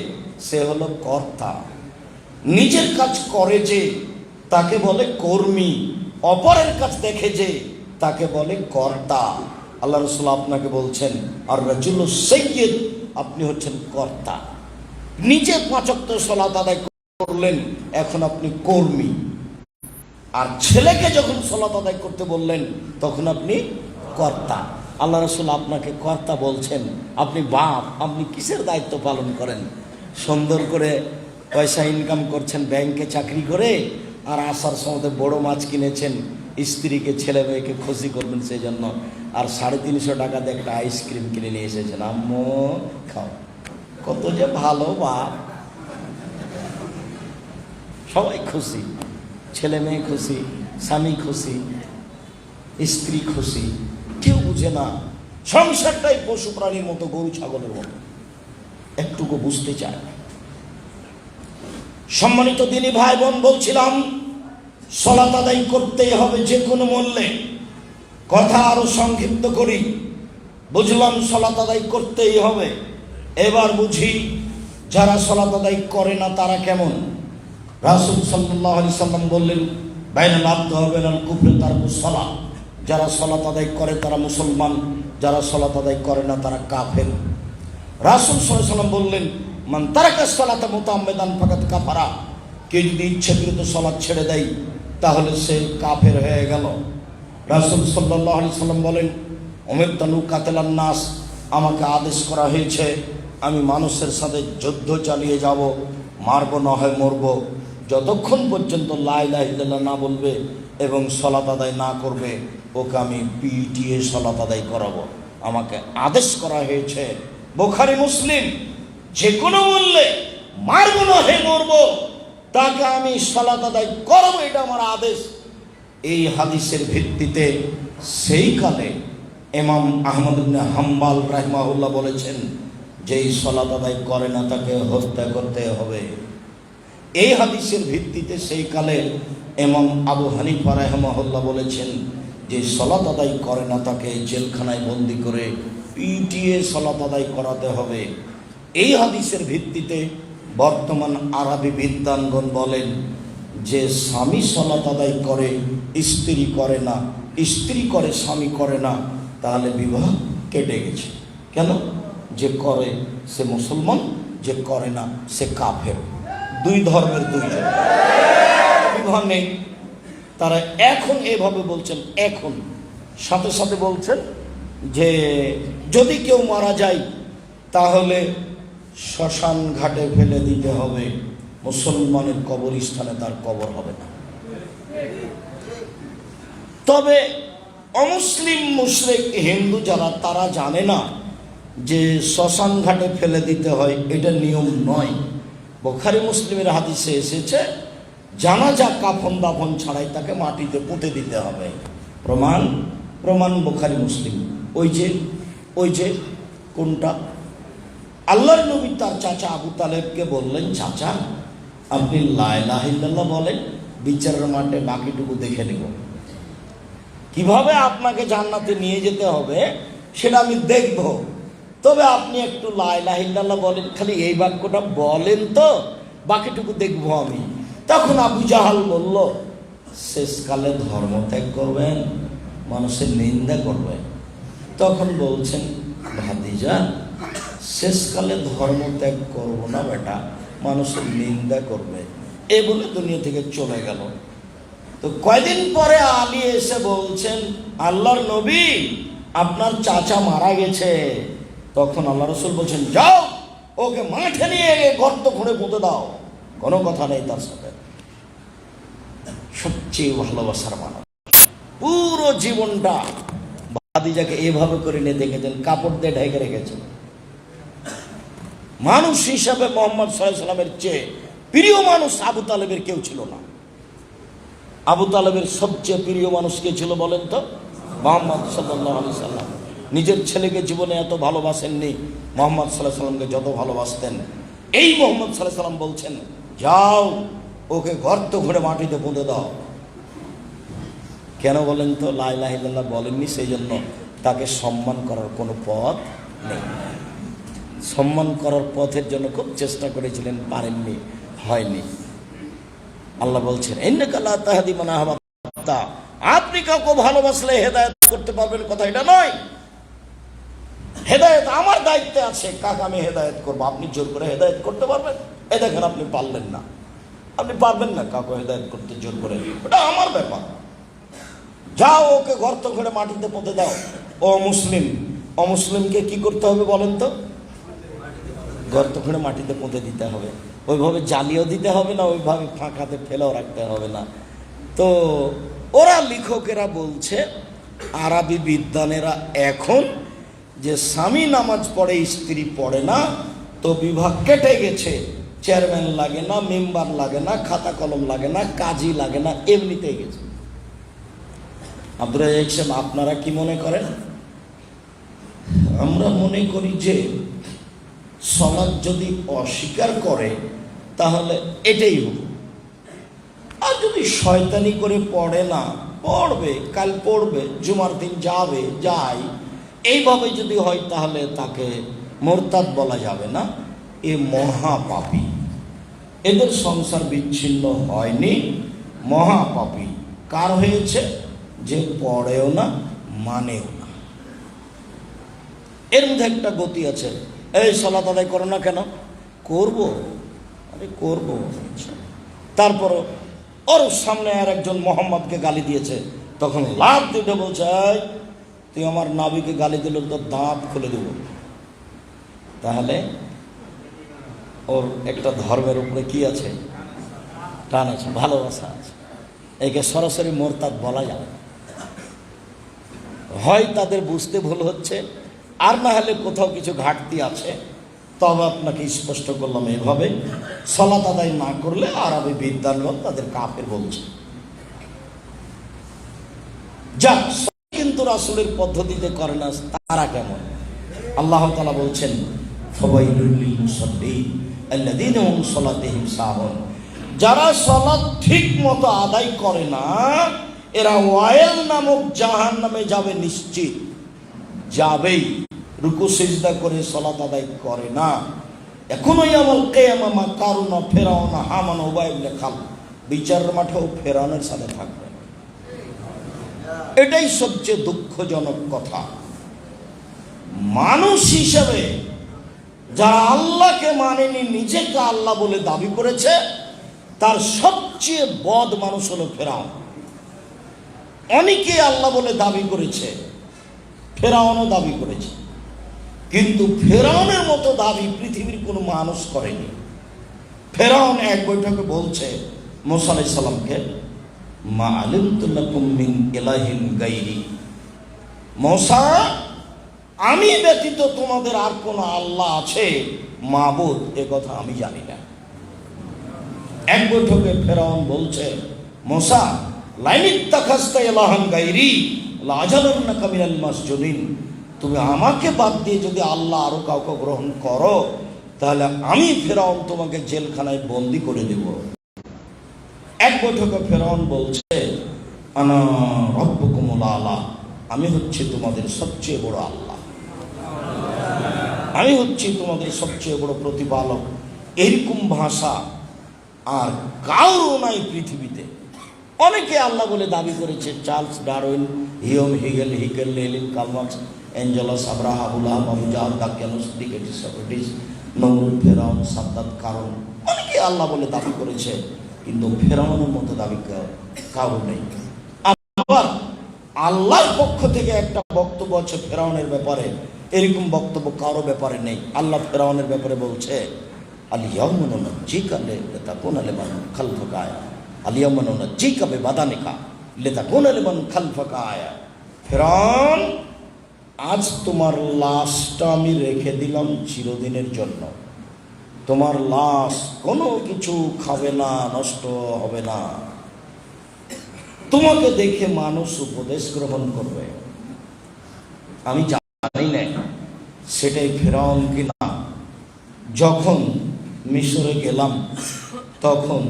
সে হলো কর্তা। নিজের কাজ করে যে তাকে বলে কর্মী, অপরের কাজ দেখে যে তাকে বলে কর্তা। আল্লাহ রাসূল আপনাকে বলছেন আর রাজুলুস সাইয়্যিদ, আপনি হচ্ছেন কর্তা। নিজে 5 ওয়াক্ত সালাত আদায় করলেন, এখন আপনি কর্মী। আর ছেলেকে যখন সালাত আদায় করতে বললেন তখন আপনি কর্তা। আল্লাহ রাসূল আপনাকে কর্তা বলছেন, আপনি বাপ, আপনি কিসের দায়িত্ব পালন করেন? সুন্দর করে পয়সা ইনকাম করছেন ব্যাংকে চাকরি করে, আর আসার সময় বড় মাছ কিনেছেন, স্ত্রীকে ছেলে মেয়েকে খুশি করবেন সেই জন্য, আর 350 টাকা দিয়ে একটা আইসক্রিম কিনে নিয়ে এসেছেন, আম্মু খাও। কত যে ভালো বাপ, সবাই খুশি, ছেলে মেয়ে খুশি, স্বামী খুশি, স্ত্রী খুশি। কেউ বুঝে না সংসারটাই পশু প্রাণীর মতো, গরু ছাগলের মতো, একটুকু বুঝতে চায় না। সম্মানিত দিনী ভাই বোন, বলছিলাম সালাত আদায় করতেই হবে যে কোনো মূল্যে। কথা আরো সংক্ষিপ্ত করি, বুঝলাম সালাত আদায় করতেই হবে। এবার বুঝি যারা সালাত আদায় করে না তারা কেমন। রাসূল সাল্লাল্লাহু আলাইহি সাল্লাম বললেন, বাইনাল আবদি ওয়া বাইনাল কুফরি তারকুস সালাত। যারা সালাত আদায় করে তারা মুসলমান, যারা সালাত আদায় করে না তারা কাফের। রাসূল সাল্লাল্লাহু আলাইহি সাল্লাম বললেন, মান তারাকা সালাতা মুতাআম্মিদান ফাকাদ কাফারা। কেউ যদি ইচ্ছাকৃত সালাত ছেড়ে দেয় তাহলে সে কাফের হয়ে গেল। রাসূল সাল্লাল্লাহু আলাইহি সাল্লাম বলেন, উমিরতু আন উকাতিলান নাস, আমাকে আদেশ করা হয়েছে আমি মানুষের সাথে যুদ্ধ চালিয়ে যাব, মারবো না হয় মরবো, যতক্ষণ পর্যন্ত লা ইলাহা ইল্লাল্লাহ না বলবে এবং সালাত আদায় না করবে ওকে আমি পিটিয়ে সালাত আদায় করাবো। আমাকে আদেশ করা হয়েছে, বুখারী মুসলিম, যে কোনো মূল্যে মারবো না হয় মরবো, তাকে আমি সালাত আদায় করবো, এটা আমার আদেশ। এই হাদিসের ভিত্তিতে সেই কালে ইমাম আহমদ ইবনে হাম্বল রাহিমাহুল্লাহ বলেছেন, যেই সালাত আদায় করে না তাকে হত্যা করতে হবে। এই হাদিসের ভিত্তিতে সেই কালে ইমাম আবু হানিফা রাহিমাহুল্লাহ বলেছেন, যে সালাত আদায় করে না তাকে জেলখানায় বন্দি করে পিটিয়ে সালাত আদায় করাতে হবে। এই হাদিসের ভিত্তিতে বর্তমান আরবি বিদ্বানগণ বলেন যে স্বামী সালাত আদায় করে স্ত্রী করে না, স্ত্রী করে স্বামী করে না, তাহলে বিবাহ কেটে গেছে। কেন? যে করে সে মুসলমান, যে করে না সে কাফের। দুই ধর্মের দুইজন, বিবাহ নেই। তারা এখন এভাবে বলছেন, এখন সাথে সাথে বলছেন যে যদি কেউ মারা যায় তাহলে শ্মশান ঘাটে ফেলে দিতে হবে, মুসলমানের কবরস্থানে তার কবর হবে না। তবে অমুসলিম মুশরিক হিন্দু যারা, তারা জানে না যে শ্মশান ঘাটে ফেলে দিতে হয়, এটা নিয়ম নয়। বুখারী মুসলিমের হাদিসে এসেছে জানাজা কাফন দাফন ছাড়াই তাকে মাটিতে পুঁতে দিতে হবে। প্রমাণ বুখারী মুসলিম। ওই যে কোনটা? আল্লাহর নবী তার চাচা আবু তালেবকে বললেন, চাচা আপনি লা ইলাহা ইল্লাল্লাহ বলেন, বিচারের মাঠে বাকিটুকু দেখে নেব। কিভাবে আপনাকে জান্নাতে নিয়ে যেতে হবে সেটা আমি দেখব, তবে আপনি একটু লা ইলাহা ইল্লাল্লাহ বলেন, খালি এই বাক্যটা বলেন তো, বাকিটুকু দেখব আমি। তখন আবু জাহাল বলল, শেষকালে ধর্ম ত্যাগ করবেন, মানুষের নিন্দা করবেন। তখন বলছেন, ভাতিজা শেষকালে ধর্ম ত্যাগ করবো না বেটা, মানুষের নিন্দা করবে, এ বলে দুনিয়া থেকে চলে গেল। তো কয়দিন পরে আলী এসে বলছেন, আল্লাহর নবী আপনার চাচা মারা গেছে। তখন আল্লাহ রাসূল বলছেন, যাও ওকে মাঠে নিয়ে গর্ত খুঁড়ে পুঁতে দাও, কোনো কথা নেই তার সাথে। সবচেয়ে ভালোবাসার মানুষ, পুরো জীবনটা ভাতিজাকে এভাবে করে নিয়ে দেখেছেন, কাপড় দিয়ে ঢেকে রেখেছেন। মানুষ হিসাবে মুহাম্মদ সাল্লাল্লাহু আলাইহি সাল্লামের চেয়ে প্রিয় মানুষ আবু তালেবের কেউ ছিল না। আবু তালেবের সবচেয়ে প্রিয় মানুষ কে ছিল বলেন তো? মুহাম্মদ সাল্লাল্লাহু আলাইহি সাল্লাম। নিজের ছেলেকে জীবনে এত ভালোবাসেননি মুহাম্মদ সাল্লাল্লাহু আলাইহি সাল্লামকে যত ভালোবাসতেন। এই মুহাম্মদ সাল্লাল্লাহু আলাইহি সাল্লাম বলছেন, যাও ওকে গর্ত ঘুরে মাটিতে পুঁতে দাও। কেন বলেন তো? লা ইলাহা ইল্লাল্লাহ বলেননি, সেই জন্য তাকে সম্মান করার কোনো পথ নেই। সম্মান করার পথের জন্য খুব চেষ্টা করেছিলেন, পারেননি, হয়নি। আল্লাহ বলছেন, ইন্নাকা লা তাহদি মান আহবাবতা, আপনি কাউকে ভালোবাসলে হেদায়েত করতে পারবেন, কথা এটা নয়। হেদায়েত আমার দায়িত্বে আছে, কাকে আমি হেদায়েত করবো। আপনি জোর করে হেদায়েত করতে পারবেন? এই দেখেন আপনি পারলেন না, আপনি পারবেন না কাউকে হেদায়েত করতে জোর করে, ওটা আমার ব্যাপার। যাও ওকে গর্ত করে মাটিতে পুঁতে দাও। অমুসলিম, অমুসলিমকে কি করতে হবে বলেন তো? গর্ত করে মাটিতে পুঁতে দিতে হবে। ওইভাবে জ্বালিয়েও দিতে হবে না, ওইভাবে ফাঁকাতে ফেলেও রাখতে হবে না। তো ওরা লেখকেরা বলছে, আরবি বিদ্বানেরা এখন, যে স্বামী নামাজ পড়ে স্ত্রী পড়ে না, তো বিভাগ কেটে গেছে। চেয়ারম্যান লাগে না, মেম্বার লাগে না, খাতা কলম লাগে না, কাজী লাগে না, এমনিতেই গেছে। আব্দুর রাজ্জাক সাহেব, আপনারা কি মনে করেন? আমরা মনে করি যে সালাত যদি অস্বীকার করে তাহলে এটাই হবে। আর যদি শয়তানি করে পড়ে না, পড়বে, কাল পড়বে, জুমার দিন যাবে, যাই, এইভাবে যদি হয় তাহলে তাকে মোরতাদ বলা যাবে না। এ মহাপাপী। এদের সংসার বিচ্ছিন্ন হয়নি, মহাপাপী কার হয়েছে? যে পড়েও না, মানেও না। এর মধ্যে একটা গতি আছে, এই সালাত আদায় করো না কেন? করব, আরে করব। তারপর ওর সামনে আর একজন মোহাম্মদকে গালি দিয়েছে, তখন লাভ দিয়ে বলছে, তুই আমার নাবিকে গালি দিল তো দাঁত খুলে দেব। তাহলে ওর একটা ধর্মের উপরে কি আছে? টান আছে, ভালোবাসা আছে। একে সরাসরি মোরতাদ বলা যাবে না। হয় তাদের বুঝতে ভুল হচ্ছে, আর না হলে কোথাও কিছু ঘাটতি আছে। তবে আপনাকে স্পষ্ট করলাম এইভাবে, সালাত আদায় না করলে আরবি বিদ্বানগণ তাদের কাফের বলছে। যাক, কিন্তু রাসূলের পদ্ধতিতে করে না, তারা কেমন? আল্লাহ তাআলা বলছেন, ফাওয়াইলুল লিল মুসাল্লিন আল্লাযীনা হুম সালাতিহিম সাহুন। যারা সালাত ঠিক মতো আদায় করে না, এরা ওয়াইল নামক জাহান্নামে যাবে, নিশ্চিত যাবেই। রুকু সিজদা করে সালাত আদায় করে না, এখনো ইয়াউমুল কিয়ামা কারুনা ফেরাউনা হামান উবাই ইবনে খালদ, বিচারের মাঠেও ফেরাউনের সাথে থাকবে। এটাই সবচেয়ে দুঃখজনক কথা। মানুষ হিসেবে যারা আল্লাহকে মানেনি, নিজেকে আল্লাহ বলে দাবি করেছে, তার সবচেয়ে বদ মানুষ হলো ফেরাউন। অনেকে আল্লাহ বলে দাবি করেছে, ফেরাউনও দাবি করেছে, কিন্তু ফেরাউনের মতো দাবি পৃথিবীর কোনো মানুষ করেনি। ফেরাউন এক বৈঠকে বলছে মুসা আলাইহিস সালামকে, মা আলিমতু লাকুম মিন ইলাহিন গায়রি, মুসা, আমি ব্যতীত তোমাদের আর কোন আল্লাহ আছে মাবুদ, এ কথা আমি জানি না। এক বৈঠকে ফেরাউন বলছে, মুসা, লাইনিত্তাখাযতা ইলাহান গায়রি লাআজালান্নাকা মিনাল মাসজুনিন, তুমি আমাকে বাদ দিয়ে যদি আল্লাহ আরো কাউকে গ্রহণ করো, তাহলে আমি ফেরাউন তোমাকে জেলখানায় বন্দি করে দেব। এক বৈঠকে ফেরাউন বলছে, আনা রাব্বুকুমুল আলা, আমি হচ্ছি তোমাদের সবচেয়ে বড় আল্লাহ, আমি হচ্ছি তোমাদের সবচেয়ে বড় প্রতিপালক। এরকম ভাষা আর কারও নাই পৃথিবীতে। অনেকে আল্লাহ বলে দাবি করেছে, Charles Darwin, Hume Hegel, Hegel, Lenin, Karl Marx, Engels, Abraham, Abu Lahab, Abu Jahl, দাকিয়ানুস, ডিকেটিস, সক্রেটিস, নমরুদ, ফেরাউন, সাদ্দাত, কারণ অনেকে আল্লাহ বলে দাবি করেছে, কিন্তু ফেরাউনের মতো দাবি কারো নেই। আবার আল্লাহর পক্ষ থেকে একটা বক্তব্য আছে ফেরাউনের ব্যাপারে, এরকম বক্তব্য কারো ব্যাপারে নেই। আল্লাহ ফেরাউনের ব্যাপারে বলছে, আল-ইয়াওমা নুনাজ্জিকা লিতাকুনা লিমান খালফাকা আয়া, আল-ইয়াওমা নুনাজ্জিকা বিবাদানিকা লিতাকুনা লিমান খালফাকা আয়া। ফেরাউন, আজ তোমার লাশটা আমি রেখে দিলাম চিরদিনের জন্য। তোমার লাশ কোনো কিছু খাবে না, নষ্ট হবে না। তোমাকে দেখে মানুষ উপদেশ গ্রহণ করবে। আমি জানি না সেটাই ফেরাউন কিনা। যখন মিশরে গেলাম, তখন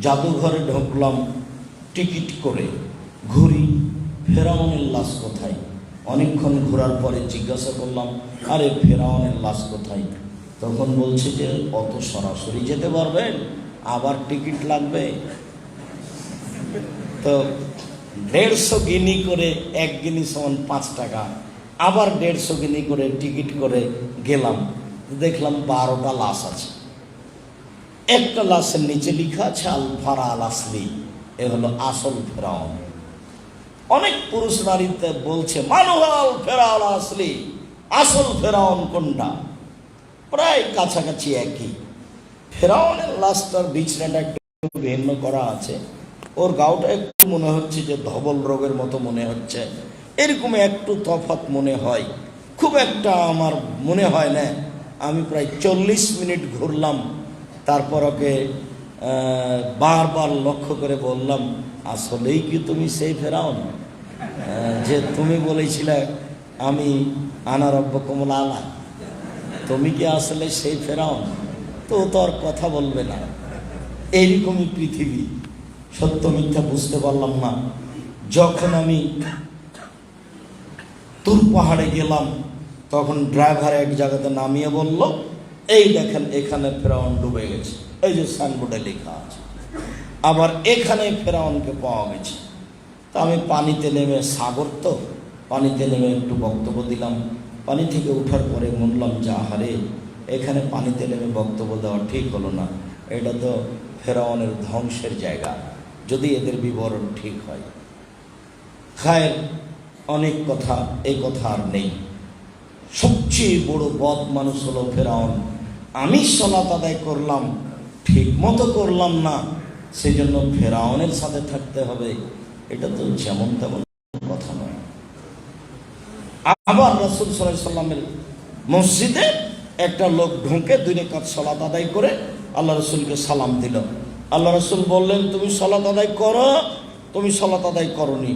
জাদুঘরে ঢুকলাম, টিকিট করে ঘুরি, ফেরাউনের লাশ কোথায়? অনেকক্ষণ ঘোরার পরে জিজ্ঞাসা করলাম, আরে ফেরাউনের লাশ কোথায়? তখন বলছে যে অত সরাসরি যেতে পারবেন, আবার টিকিট লাগবে। তো 150 গিনি করে, 1 গিনি সমান 5 টাকা, আবার 150 গিনি করে টিকিট করে গেলাম। দেখলাম 12টা লাশ আছে। একটা লাশের নিচে লেখা আছে আল ফারা আল আসলি, এ হলো আসল ফেরাউন। অনেক পুরুষ নারীতে বলছে মানুহাল ফেরাউন আসলি, আসল ফেরাউন কোনটা? প্রায় কাছাকাছি একই। ফেরাউনের লাশটার বিছানাটা একটু ভিন্ন করা আছে, ওর গাওটা একটু মনে হচ্ছে যে ধবল রোগের মতো মনে হচ্ছে, এরকম একটু তফাৎ মনে হয়, খুব একটা আমার মনে হয় না। আমি প্রায় 40 মিনিট ঘুরলাম, তারপর ওকে বারবার লক্ষ্য করে বললাম, আসলেই কি তুমি সেই ফেরাউন যে তুমি বলেছিলে আমি আনা রব্বকুমুল আলা? তুমি কি আসলে সেই ফেরাউন? তো তো আর কথা বলবে না। এইরকমই পৃথিবী, সত্য মিথ্যা বুঝতে পারলাম না। যখন আমি তুর পাহাড়ে গেলাম, তখন ড্রাইভার এক জায়গাতে নামিয়ে বলল, এই দেখেন এখানে ফেরাউন ডুবে গেছে, এই যে সাইনবোর্ডে লেখা আছে। আবার এখানে ফেরাউনকে পাওয়া গেছে। তা আমি পানিতে নেমে, সাগর তো, পানিতে নেমে একটু বক্তব্য দিলাম। পানি থেকে ওঠার পরে বললাম যে আহারে, এখানে পানিতে নেমে বক্তব্য দেওয়া ঠিক হলো না, এটা তো ফেরাউনের ধ্বংসের জায়গা, যদি এদের বিবরণ ঠিক হয়। খায়ের অনেক কথা, এই কথা আর নেই। সবচেয়ে বড় বদ মানুষ হলো ফেরাউন। আমি সালাত আদায় করলাম, ঠিক মতো করলাম না, সেই জন্য ফেরাউনের সাথে থাকতে হবে, এটা তো যেমন তেমন কথা নয়। আবার রাসূল সাল্লাল্লাহু আলাইহি সাল্লামের মসজিদে একটা লোক ঢুকে 2 রাকাত সালাত আদায় করে আল্লাহ রসুলকে সালাম দিল। আল্লাহ রসুল বললেন, তুমি সালাত আদায় করো, তুমি সালাত আদায় করনি।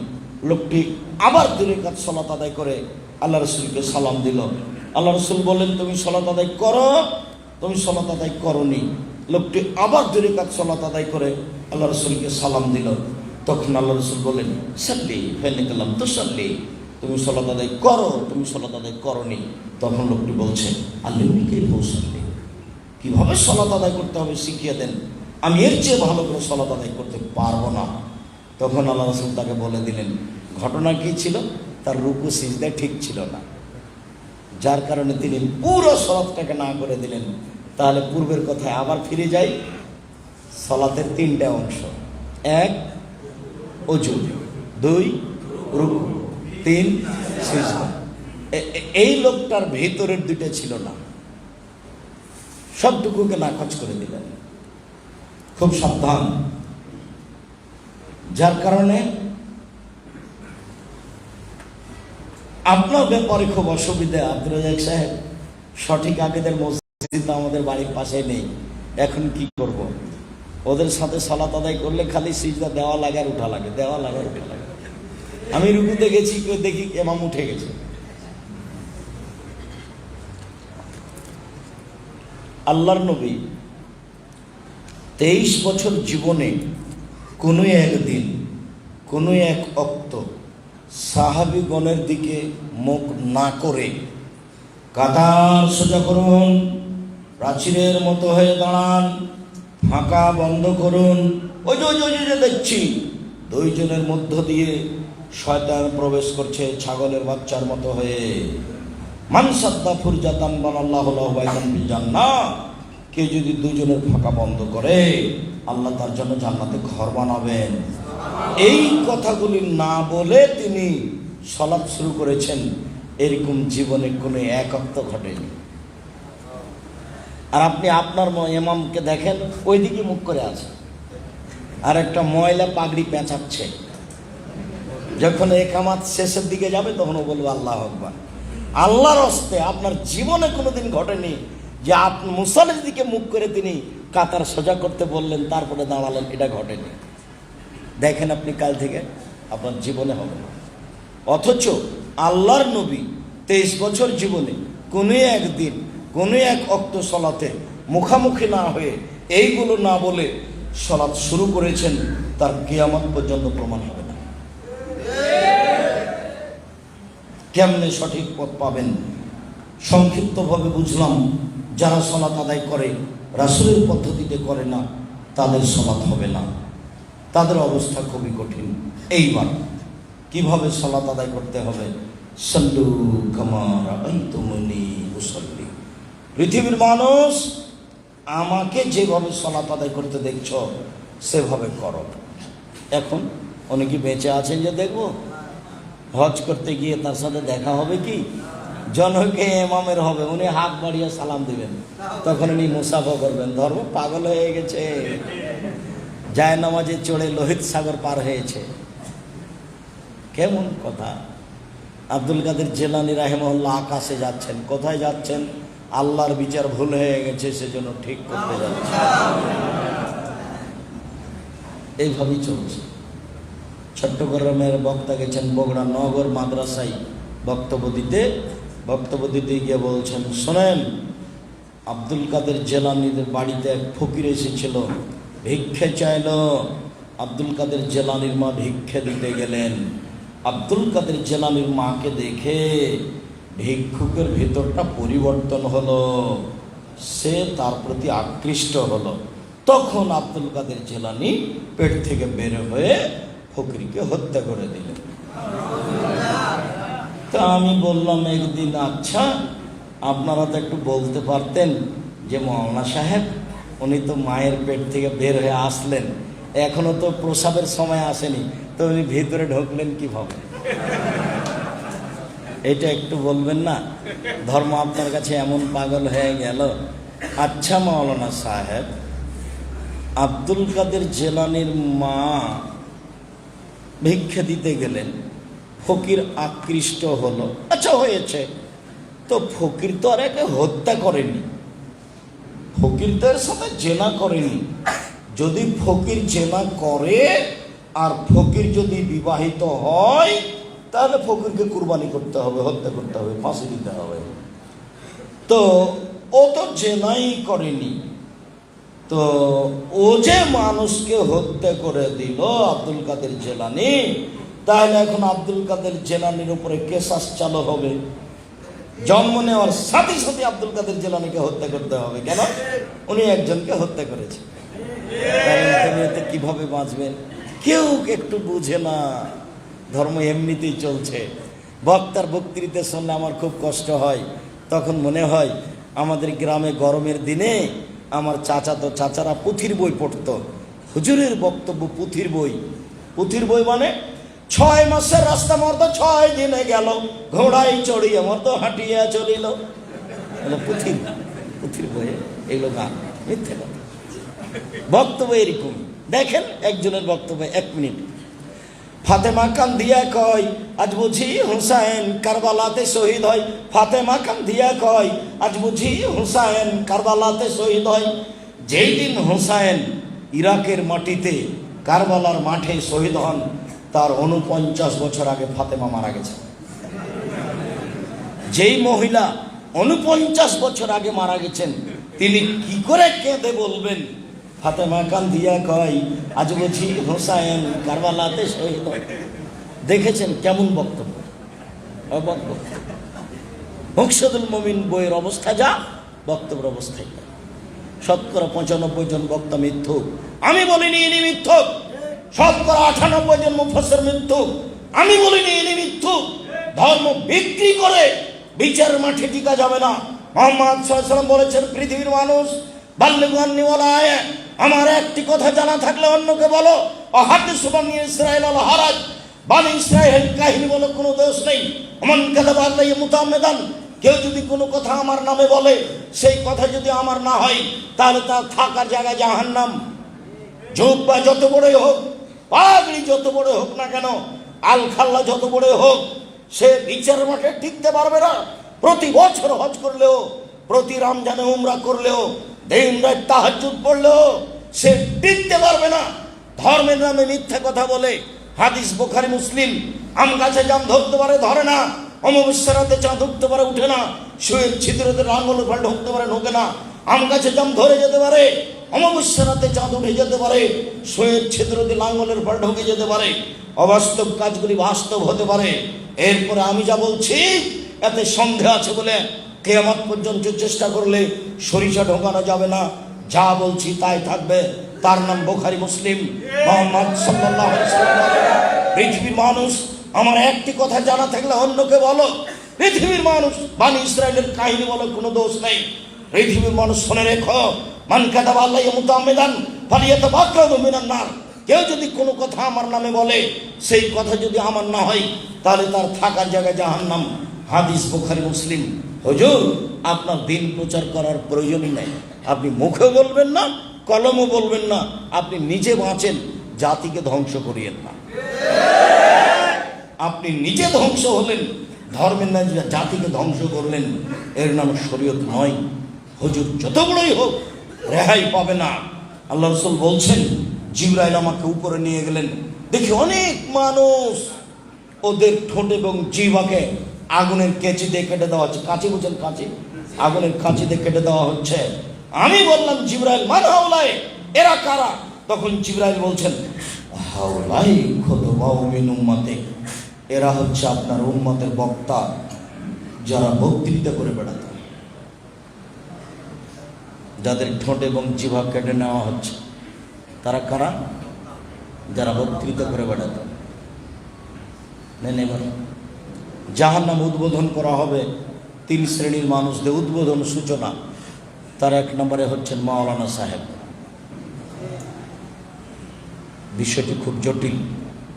লোকটি আবার 2 রাকাত সালাত আদায় করে আল্লাহ রসুলকে সালাম দিল। আল্লাহ রসুল বললেন, তুমি সালাত আদায় করো, তুমি সালাত আদায় করনি। লোকটি আবার 2 রাকাত সালাত আদায় করে আল্লাহ রসুলকে সালাম দিল। তখন আল্লাহ রসুল বললেন, সাল্লি ফাইন্নাকা তুসাল্লি, তুমি সালাত আদায় করো, তুমি সালাত আদায় করনি। তখন লোকটি বলছে, আল্লিমনি ফাউসাল্লি, কিভাবে সালাত আদায় করতে হবে শিখিয়ে দেন, আমি এর চেয়ে ভালো করে সালাত আদায় করতে পারবো না। তখন আল্লাহ রসুল তাকে বলে দিলেন, ঘটনা কি ছিল, তার রুকু সিজদা ঠিক ছিল না, যার কারণে তিনি পুরো সালাতটাকে না করে দিলেন। তাহলে পূর্বের কথায় আবার ফিরে যাই, সালাতের 3টা অংশ, 1 ওযু, 2 রুকু, 3 সিজদা। এই লোকটার ভেতরের 2টা ছিল না, সবটুকুকে নাকচ করে দিলেন। খুব সাবধান, যার কারণে আপনার ব্যাপারে খুব অসুবিধা। আব্দুর রাজ্জাক সাহেব, সঠিক আকিদের মসজিদ আমাদের বাড়ির পাশে নেই, এখন কি করব? ওদের সাথে সালাত আদায় করলে খালি সিজদা দেওয়া লাগে আর উঠা লাগে, দেওয়া লাগে আর উঠা লাগে। আমি রুকুতে গেছি, দেখি ইমাম উঠে গেছে। আল্লাহর নবী 23 বছর জীবনে কোনো একদিন, কোনো এক অক্ত সাহাবীগণের দিকে মুখ না করে, কাতার সোজা করুন, প্রাচীরের মতো হয়ে দাঁড়ান, ফাঁকা বন্ধ করুন, ওই যে দেখছি 2 জনের মধ্য দিয়ে শয়তান প্রবেশ করছে ছাগলের বাচ্চার মতো হয়ে। মান সাদ্দা ফুরজাতান বানাল্লাহু লাহু বাইতান ফিল জান্নাহ, কেউ যদি 2 জনের ফাঁকা বন্ধ করে, আল্লাহ তার জন্য জান্নাতে ঘর বানাবেন। এই কথাগুলি না বলে তিনি সালাত শুরু করেছেন, এরকম জীবনে কোনো এক ওয়াক্ত ঘটেনি। আর আপনি আপনার ইমামকে দেখেন, ওইদিকে মুখ করে আছে, আর একটা ময়লা পাগড়ি পেঁচাচ্ছে। যখন একামাত শেষের দিকে যাবে, তখন ও বলবে আল্লাহু আকবার। আল্লাহর হস্তে আপনার জীবনে কোনোদিন ঘটেনি যে আপনি মুসাল্লির দিকে মুখ করে তিনি কাতার সোজা করতে বললেন, তারপরে দাঁড়ালেন, এটা ঘটেনি। দেখেন আপনি কাল থেকে আপনার জীবনে হবে না। অথচ আল্লাহর নবী 23 বছর জীবনে কোনো একদিন, কোনো এক ওয়াক্ত সালাতে মুখামুখি না হয়ে, এইগুলো না বলে সালাত শুরু করেছেন, তার কিয়ামত পর্যন্ত প্রমাণ হবে না। কেমনে সঠিক পথ পাবেন? সংক্ষিপ্তভাবে বুঝলাম, যারা সালাত আদায় করে রাসূলের পদ্ধতিতে করে না, তাদের সালাত হবে না, তাদের অবস্থা খুবই কঠিন। এইবার কিভাবে সালাত আদায় করতে হবে? সাল্লু কামা রাআইতুমুনি উসাল্লি। পৃথিবীর মানুষ, আমাকে যেভাবে সালাত আদায় করতে দেখছ, সেভাবে করো। এখন অনেকে বেঁচে আছেন যে দেখবো, হজ করতে গিয়ে তার সাথে দেখা হবে কি? জনকে ইমামের হবে, উনি হাত বাড়িয়ে সালাম দিবেন, তখন উনি মুসাফা করবেন। ধর্ম পাগল হয়ে গেছে, যায় নামাজে চড়ে লোহিত সাগর পার হয়েছে। কেমন কথা! আব্দুল কাদের জিলানী রাহিমাহুল্লাহ আকাশে যাচ্ছেন। কোথায় যাচ্ছেন? আল্লাহর বিচার ভুল হয়ে গেছে, সেজন্য ঠিক করতে যাচ্ছে। এইভাবেই চলছে। চট্টগ্রামের বক্তা গেছেন বগুড়া নগর মাদ্রাসায় বক্তব্য দিতে গিয়ে বলছেন, শোনেন, আব্দুল কাদের জিলানীর বাড়িতে এক ফকির এসেছিল, ভিক্ষে চাইল। আব্দুল কাদের জিলানীর মা ভিক্ষে দিতে গেলেন। আব্দুল কাদের জিলানীর মাকে দেখে ভিক্ষুকের ভেতরটা পরিবর্তন হলো, সে তার প্রতি আকৃষ্ট হলো। তখন আব্দুল কাদের জিলানী পেট থেকে বের হয়ে ফকিরকে হত্যা করে দিলেন। তা আমি বললাম একদিন, আচ্ছা আপনারা তো একটু বলতে পারতেন যে মৌলানা সাহেব, উনি তো মায়ের পেট থেকে বের হয়ে আসলেন, এখনো তো প্রসাবের সময় আসেনি, তো উনি ভিতরে ঢুকলেন কিভাবে? এটা একটু বলবেন না? ধর্ম আপনার কাছে এমন পাগল হয়ে গেল। আচ্ছা মৌলানা সাহেব, আব্দুল কাদের জিলানীর মা ভিক্ষা দিতে গেলেন, ফকির আকৃষ্ট হলো, আচ্ছা হয়েছে, তো ফকির তো আর একে হত্যা করেনি, ফকির তো এর সাথে জেনা করেনি। যদি ফকির জেনা করে আর ফকির যদি বিবাহিত হয়, তাহলে ফকিরকে কুরবানি করতে হবে, হত্যা করতে হবে, ফাঁসি দিতে হবে। তো ও তো জেনাই করেনি, তো ও যে মানুষকে হত্যা করে দিল আব্দুল কাদের জিলানী, তাহলে এখন আব্দুল কাদের জিলানীর উপরে কেসাস চালু হবে। জন্ম নেওয়ার সাথে সাথে আব্দুল কাদের জিলানীকে হত্যা করতে হবে। কেন? উনি একজনকে হত্যা করেছে। কিভাবে বাঁচবেন? কেউ একটু বুঝে না। ধর্ম এমনিতেই চলছে। বক্তার বক্তৃতা শুনলে আমার খুব কষ্ট হয়। তখন মনে হয় আমাদের গ্রামে গরমের দিনে আমার চাচারা পুঁথির বই পড়তো। হুজুরের বক্তব্য পুঁথির বই। পুঁথির বই মানে 6 মাসের রাস্তা মর্দ 6 দিনে গেল, ঘোড়ায় চড়িয়ে মর্দ হাঁটিয়া চলিল। পুঁথির বই এগুলো গান, মিথ্যে কথা। বক্তব্য এরকম। দেখেন একজনের বক্তব্য, 1 মিনিট। ফাতেমা কান্দিয়া কয়, আজ বুঝি হুসাইন কারবালাতে শহীদ হয়। ফাতেমা কান্দিয়া কয়, আজ বুঝি হুসাইন কারবালাতে শহীদ হয়। যেই দিন হুসাইন ইরাকের মাটিতে কারবালার মাঠে শহীদ হন, তার 49 বছর আগে ফাতেমা মারা গেছে। যেই মহিলা 49 বছর আগে মারা গেছেন, তিনি কি করে কেঁদে বলবেন ফাতেমা কান্দিয়া কয়, আজ বুঝি হুসাইন কারবালাতে শহীদ হয়? দেখেছেন কেমন বক্তব্য? মুকসুদুল মুমিন বইয়ের অবস্থা যা, বক্তব্যের অবস্থায় যা। 95% জন বক্তা মিথ্যুক। আমি বলিনি ইনি মিথ্যুক। 98% জন মুফাসসির মিথ্যুক। আমি বলিনি ইনি মিথ্যুক। ধর্ম বিক্রি করে বিচারের মাঠে টিকা যাবে না। মুহাম্মদ সাল্লাল্লাহু আলাইহি ওয়াসাল্লাম বলেছেন, পৃথিবীর মানুষ বাল্লিগু আন্নী ওয়ালা আয়া, আমার একটি কথা জানা থাকলে অন্যকে বলো। অহাদিসু বানি ইসরাঈল আল হারাজ, বানি ইসরাঈল কাহিনী বলে কোনো দোষ নেই। ওমান কাযাবা আলাইহি মুতাআম্মিদান, কেউ যদি কোনো কথা আমার নামে বলে, সেই কথা যদি আমার না হয়, তাহলে তার থাকার জায়গা জাহান্নাম। জুব্বা যত বড়ই হোক, পাগড়ি যত বড় হোক না কেন, আল খাল্লা যত বড় হোক, সে বিচারের মাঠে টিকতে পারবে না। প্রতি বছর হজ করলেও, প্রতি রমজানে উমরা করলেও, দিন রাত তাহাজ্জুদ পড়লেও সে টিকতে পারবে না। ধর্মের নামে মিথ্যা কথা বলে। হাদিস বুখারী মুসলিম। আম গাছে জাম ধরতে পারে, ধরে না। অমাবস্যার রাতে চাঁদ উঠতে পারে, উঠে না। শুয়ের ছিদ্রতে লাঙলের ফাল ঢুকতে পারে, ঢোকে না। আম গাছে জাম ধরে যেতে পারে, অমাবস্যার রাতে চাঁদ উঠে যেতে পারে, শুয়ের ছিদ্রতে লাঙলের ফাল ঢুকে যেতে পারে। অবাস্তব কাজগুলি বাস্তব হতে পারে। এরপরে আমি যা বলছি এতে সন্দেহ আছে বলে কিয়ামত পর্যন্ত চেষ্টা করলে সরিষা ঢোকানো যাবে না। যা বলছি তাই থাকবে। তার নাম বুখারী মুসলিম। মুহাম্মদ সাল্লাল্লাহু আলাইহি ওয়াসাল্লাম, পৃথিবীর মানুষ আমার একটি কথা জানা থাকলে অন্যকে বলো। পৃথিবীর মানুষ বানি ইসরাঈলের কাহিনী বলে কোনো দোষ নেই। পৃথিবীর মানুষ শুনে রেখো, মান কাযাবা আলাইহি মুতাআম্মিদান ফালিয়াতাবাক্কাদু মিনান নার। কেউ যদি কোনো কথা আমার নামে বলে, সেই কথা যদি আমার না হয়, তাহলে তার থাকার জায়গায় জাহান্নাম। হাদিস বুখারী মুসলিম। হুজুর, আপনার দিন প্রচার করার প্রয়োজনই নাই। আপনি মুখে বলবেন না, কলমও বলবেন না, আপনি নিজে বাঁচেন, জাতিকে ধ্বংস করিয়েন না। আপনি নিজে ধ্বংস হলেন, ধর্মের না জাতিকে ধ্বংস করলেন, এর নাম শরীয়ত নয়। হুজুর যত বড়ই হোক রেহাই পাবে না। আল্লাহ রাসূল বলছেন, জিবরাইল আমাকে উপরে নিয়ে গেলেন, দেখি অনেক মানুষ, ওদের ঠোঁট এবং জিহ্বাকে আগুনের কেঁচি দিয়ে কেটে দেওয়া হচ্ছে। কাঁচি বুঝেন? কাঁচি, আগুনের কাঁচি দিয়ে কেটে দেওয়া হচ্ছে। আমি বললাম, জিবরাইল মান হাউলাই, এরা কারা? তখন জিবরাইল বলছেন, হাউলাই খুতবাউ মিন উম্মতি, এরা হচ্ছে আপনার উম্মতের বক্তা, যারা বক্তৃতা করে বেড়াত, যাদের ঠোঁট এবং জিহ্বা কেটে নেওয়া হচ্ছে। তারা কারা? যারা বক্তৃতা করে বেড়াত। এবার জাহান্নাম উদ্বোধন করা হবে 3 শ্রেণীর মানুষদের, উদ্বোধন সূচনা। তার 1 নম্বরে হচ্ছেন মাওলানা সাহেব। বিষয়টি খুব জটিল,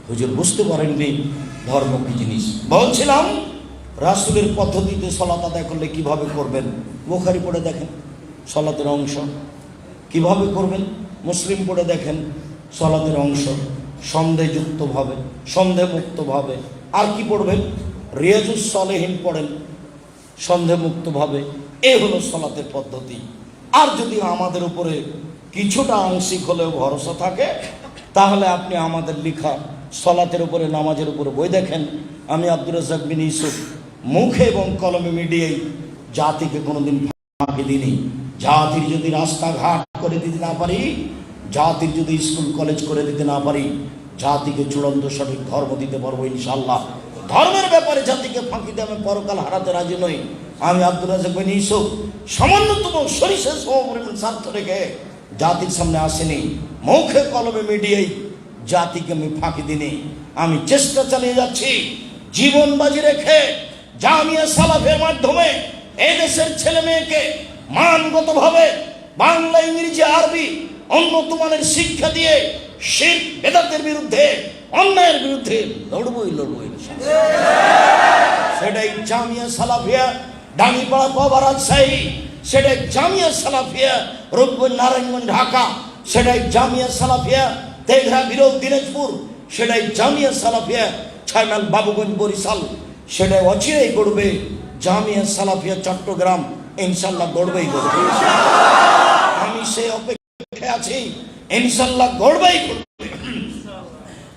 হুজুর বুঝতে পারেননি ধর্ম কি জিনিস। বলছিলাম, রাসূলের পদ্ধতিতে সালাত আদায় করলে কিভাবে করবেন, বুখারী পড়ে দেখেন সালাতের অংশ। কিভাবে করবেন, মুসলিম পড়ে দেখেন সালাতের অংশ, সন্দেহযুক্তভাবে, সন্দেহমুক্তভাবে। আর কি পড়বেন, রিয়াজুস সালেহীন পড়েন সন্দেহমুক্তভাবে। এ হলো সালাতের পদ্ধতি। আর যদি আমাদের উপরে কিছুটা আংশিক হলেও ভরসা থাকে, তাহলে আপনি আমাদের লেখা সালাতের উপরে, নামাজের উপরে বই দেখেন। আমি আব্দুর রাজ্জাক বিন ইউসুফ মুখে এবং কলমে মিডিয়ায় জাতিকে কোনোদিন ফাঁকি দিইনি। জাতির যদি রাস্তাঘাট করে দিতে না পারি, জাতির যদি স্কুল কলেজ করে দিতে না পারি, জাতিকে চূড়ান্ত সঠিক ধর্ম দিতে পারবো ইনশাআল্লাহ। ধর্মের ব্যাপারে জাতিকে ফাঁকি দিয়ে আমি পরকাল হারাতে রাজি নই। আমি আব্দুর রাজ্জাক বিন ইউসুফ সামান্যতম সরিষার সমপরিমাণ স্বার্থ রেখে জাতির সামনে আসেনি। মুখে কলমে মিডিয়ায় জাতিকে আমি ফাঁকি দিইনি। আমি চেষ্টা চালিয়ে যাচ্ছি, জীবন বাজি রেখে জামিয়া সালাফের মাধ্যমে এই দেশের ছেলে মেয়েকে মানগতভাবে বাংলা, ইংরেজি, আরবি উন্নত মানের শিক্ষা দিয়ে শিরক বেদাতের বিরুদ্ধে, অন্যায়ের বিরুদ্ধে লড়বই। সেটাই জামিয়া সালাফিয়া ডাঙ্গিপাড়া, পাবা, রাজশাহী। সেটাই জামিয়া সালাফিয়া রূপগঞ্জ, নারায়ণগঞ্জ, ঢাকা। সেটাই জামিয়া সালাফিয়া তেঘরা, বিরল, দিনাজপুর। সেটাই জামিয়া সালাফিয়া ছাইমাল, বাবুগঞ্জ, বরিশাল। সেটাই অচিরেই গড়বে জামিয়া সালাফিয়া চট্টগ্রাম। ইনশাল্লাহ গড়বেই গড়বে। আমি সেই অপেক্ষায় আছি, ইনশাল্লাহ গড়বেই গড়বে।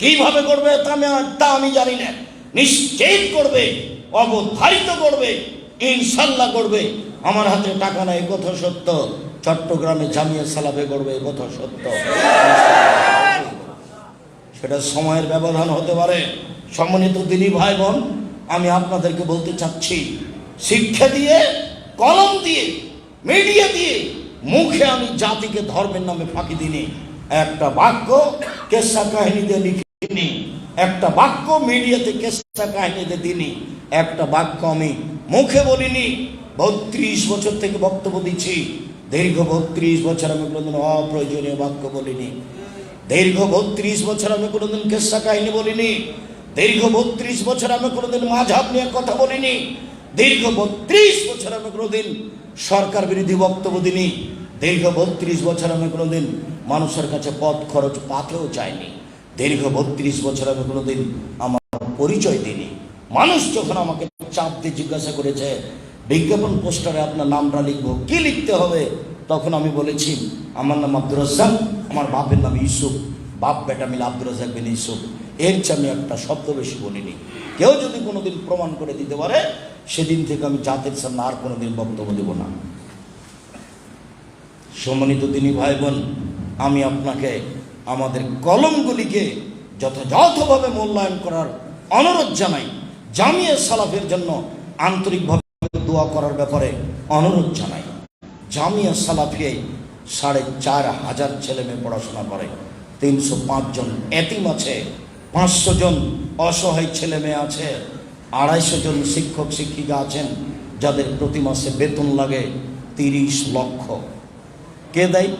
কিভাবে গড়বে তা আমি জানি না, নিশ্চিত করবে, অবধারিত করবে, ইনশাল্লাহ করবে। আমার হাতে টাকা নাই, কথা সত্য। চট্টগ্রামে জামিয়া সালাফে করবে, কথা সত্য। সেটা সময়ের ব্যবধান হতে পারে। সম্মানিত দিনী ভাই বোন, আমি আপনাদেরকে বলতে চাচ্ছি, শিক্ষা দিয়ে, কলম দিয়ে, মিডিয়া দিয়ে, মুখে আমি জাতিকে ধর্মের নামে ফাঁকি দিইনি। একটা বাক্য কেসা কাহিনীতে লিখিনি, একটা বাক্য মিডিয়াতে কেসা কাহিনীতে দিইনি, একটা বাক্য আমি মুখে বলিনি। 32 বছর থেকে বক্তব্য দিচ্ছি। দীর্ঘ 32 বছর আমি কোনোদিন অপ্রয়োজনীয় বাক্য বলিনি। দীর্ঘ 32 বছর আমি কোনোদিন কেসা কাহিনী বলিনি। দীর্ঘ 32 বছর আমি কোনোদিন মাযহাব নিয়ে কথা বলিনি। দীর্ঘ 32 বছর আমি কোনোদিন সরকার বিরোধী বক্তব্য দিইনি। দীর্ঘ 32 বছর আমি কোনোদিন মানুষের কাছে পথ খরচ পাতেও চাইনি। দীর্ঘ 32 বছর আমি কোনোদিন আমার পরিচয় দিইনি। মানুষ যখন আমাকে চাপ দিয়ে জিজ্ঞাসা করেছে, বিজ্ঞাপন পোস্টারে আপনার নামটা লিখবো, কি লিখতে হবে, তখন আমি বলেছি, আমার নাম আব্দুর রাজ্জাক, আমার বাপের নাম ইউসুফ, বাপ বেটা মিলে আব্দুর রাজ্জাক বিন ইউসুফ। এর চেয়ে আমি একটা শব্দ বেশি বলিনি। কেউ যদি কোনোদিন প্রমাণ করে দিতে পারে, সেদিন থেকে আমি জাতির সামনে আর কোনোদিন বক্তব্য দেব না। সম্মানিত দিনী ভাই বোন, আমি আপনাকে আমাদের কলমগুলিকে যথাযথভাবে মূল্যায়ন করার অনুরোধ জানাই। জামিয়া সালাফের জন্য আন্তরিকভাবে দোয়া করার ব্যাপারে অনুরোধ জানাই। জামিয়া সালাফিয়ায় 4,500 ছেলে মেয়ে পড়াশোনা করে। 305 জন এতিম আছে, 500 জন অসহায় ছেলে মেয়ে আছে, 250 জন শিক্ষক শিক্ষিকা আছেন যাদের প্রতি মাসে বেতন লাগে 30 লক্ষ। কে দেয়?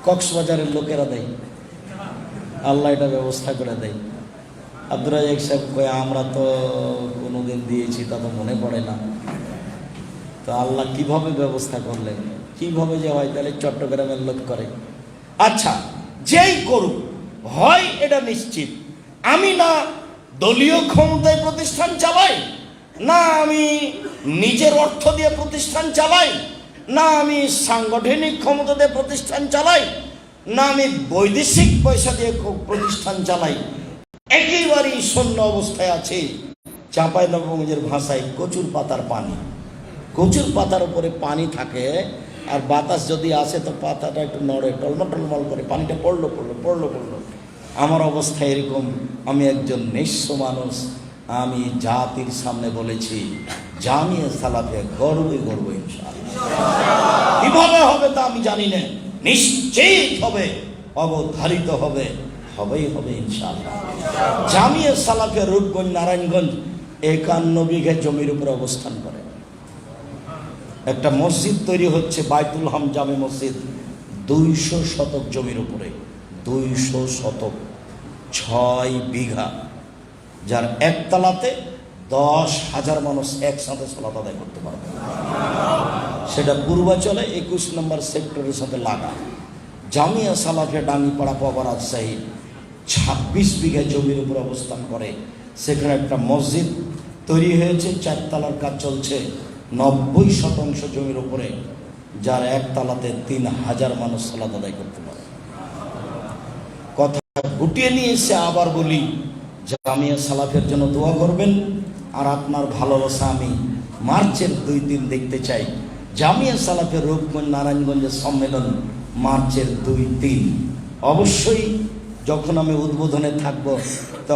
কক্সবাজারের লোকেরা দেয়, আল্লাহ এটা ব্যবস্থা করে দেয়। আব্দুর রাজ্জাক সাহেব কয় আমরা তো কোনোদিন দিয়েছি, তা তো মনে পড়ে না। তো আল্লাহ কিভাবে ব্যবস্থা করলেন, কিভাবে যে হয়, তাহলে চট্টগ্রামের লোক করে। আচ্ছা, যেই করুক হয় এটা নিশ্চিত, আমি না দলীয় ক্ষমতায় প্রতিষ্ঠান চালাই, না আমি নিজের অর্থ দিয়ে প্রতিষ্ঠান চালাই, না আমি সাংগঠনিক ক্ষমতা দিয়ে প্রতিষ্ঠান চালাই, না আমি বৈদেশিক পয়সা দিয়ে প্রতিষ্ঠান চালাই, একেবারেই শূন্য অবস্থায় আছে। চাঁপাইনবাবগঞ্জের ভাষায় কচুর পাতার পানি, কচুর পাতার উপরে পানি থাকে, আর বাতাস যদি আসে তো পাতাটা একটু নড়ে, টলমল টলমল করে, পানিটা পড়লো। আমার অবস্থা এরকম। আমি একজন নিঃস্ব মানুষ, আমি জাতির সামনে বলেছি জামিয়া সালাফিয়া গর্বে গর্ব ইনশাআল্লাহ। কিভাবে হবে তা আমি জানি না, নিশ্চিত হবে, অবধারিত হবে, হবেই হবে ইনশাআল্লাহ। জামিয়া সালাফিয়া রূপগঞ্জ নারায়ণগঞ্জ 51 বিঘা জমির উপরে অবস্থান করে। একটা মসজিদ তৈরি হচ্ছে, বাইতুল হাম জামে মসজিদ, 200 শতক জমির উপরে, 200 শতক, 6 বিঘা, যার একতলাতে 10,000 মানুষ একসাথে সালাত আদায় করতে পারবে। সেটা পূর্বাচলে 21 নম্বর সেক্টরের সাথে লাগা। জামিয়া সালাফিয়া ডাঙ্গিপাড়া পাওয়া রাজশাহী 26 বিঘা জমির উপর অবস্থান করে। সেখানে একটা মসজিদ তৈরি হয়েছে, 4 তলার কাজ চলছে, 90% জমির উপরে, যার একতলাতে 3,000 মানুষ সালাত আদায় করতে পারে। কথা গুটিয়ে নিয়ে এসে আবার বলি, জামিয়া সালাফের জন্য দোয়া করবেন, আর আপনার ভালোবাসা আমি মার্চের 2-3 দেখতে চাই। জামিয়া সালাফের রূপগঞ্জ নারায়ণগঞ্জের সম্মেলন মার্চের 2-3, অবশ্যই যখন আমি উদ্বোধনে থাকবো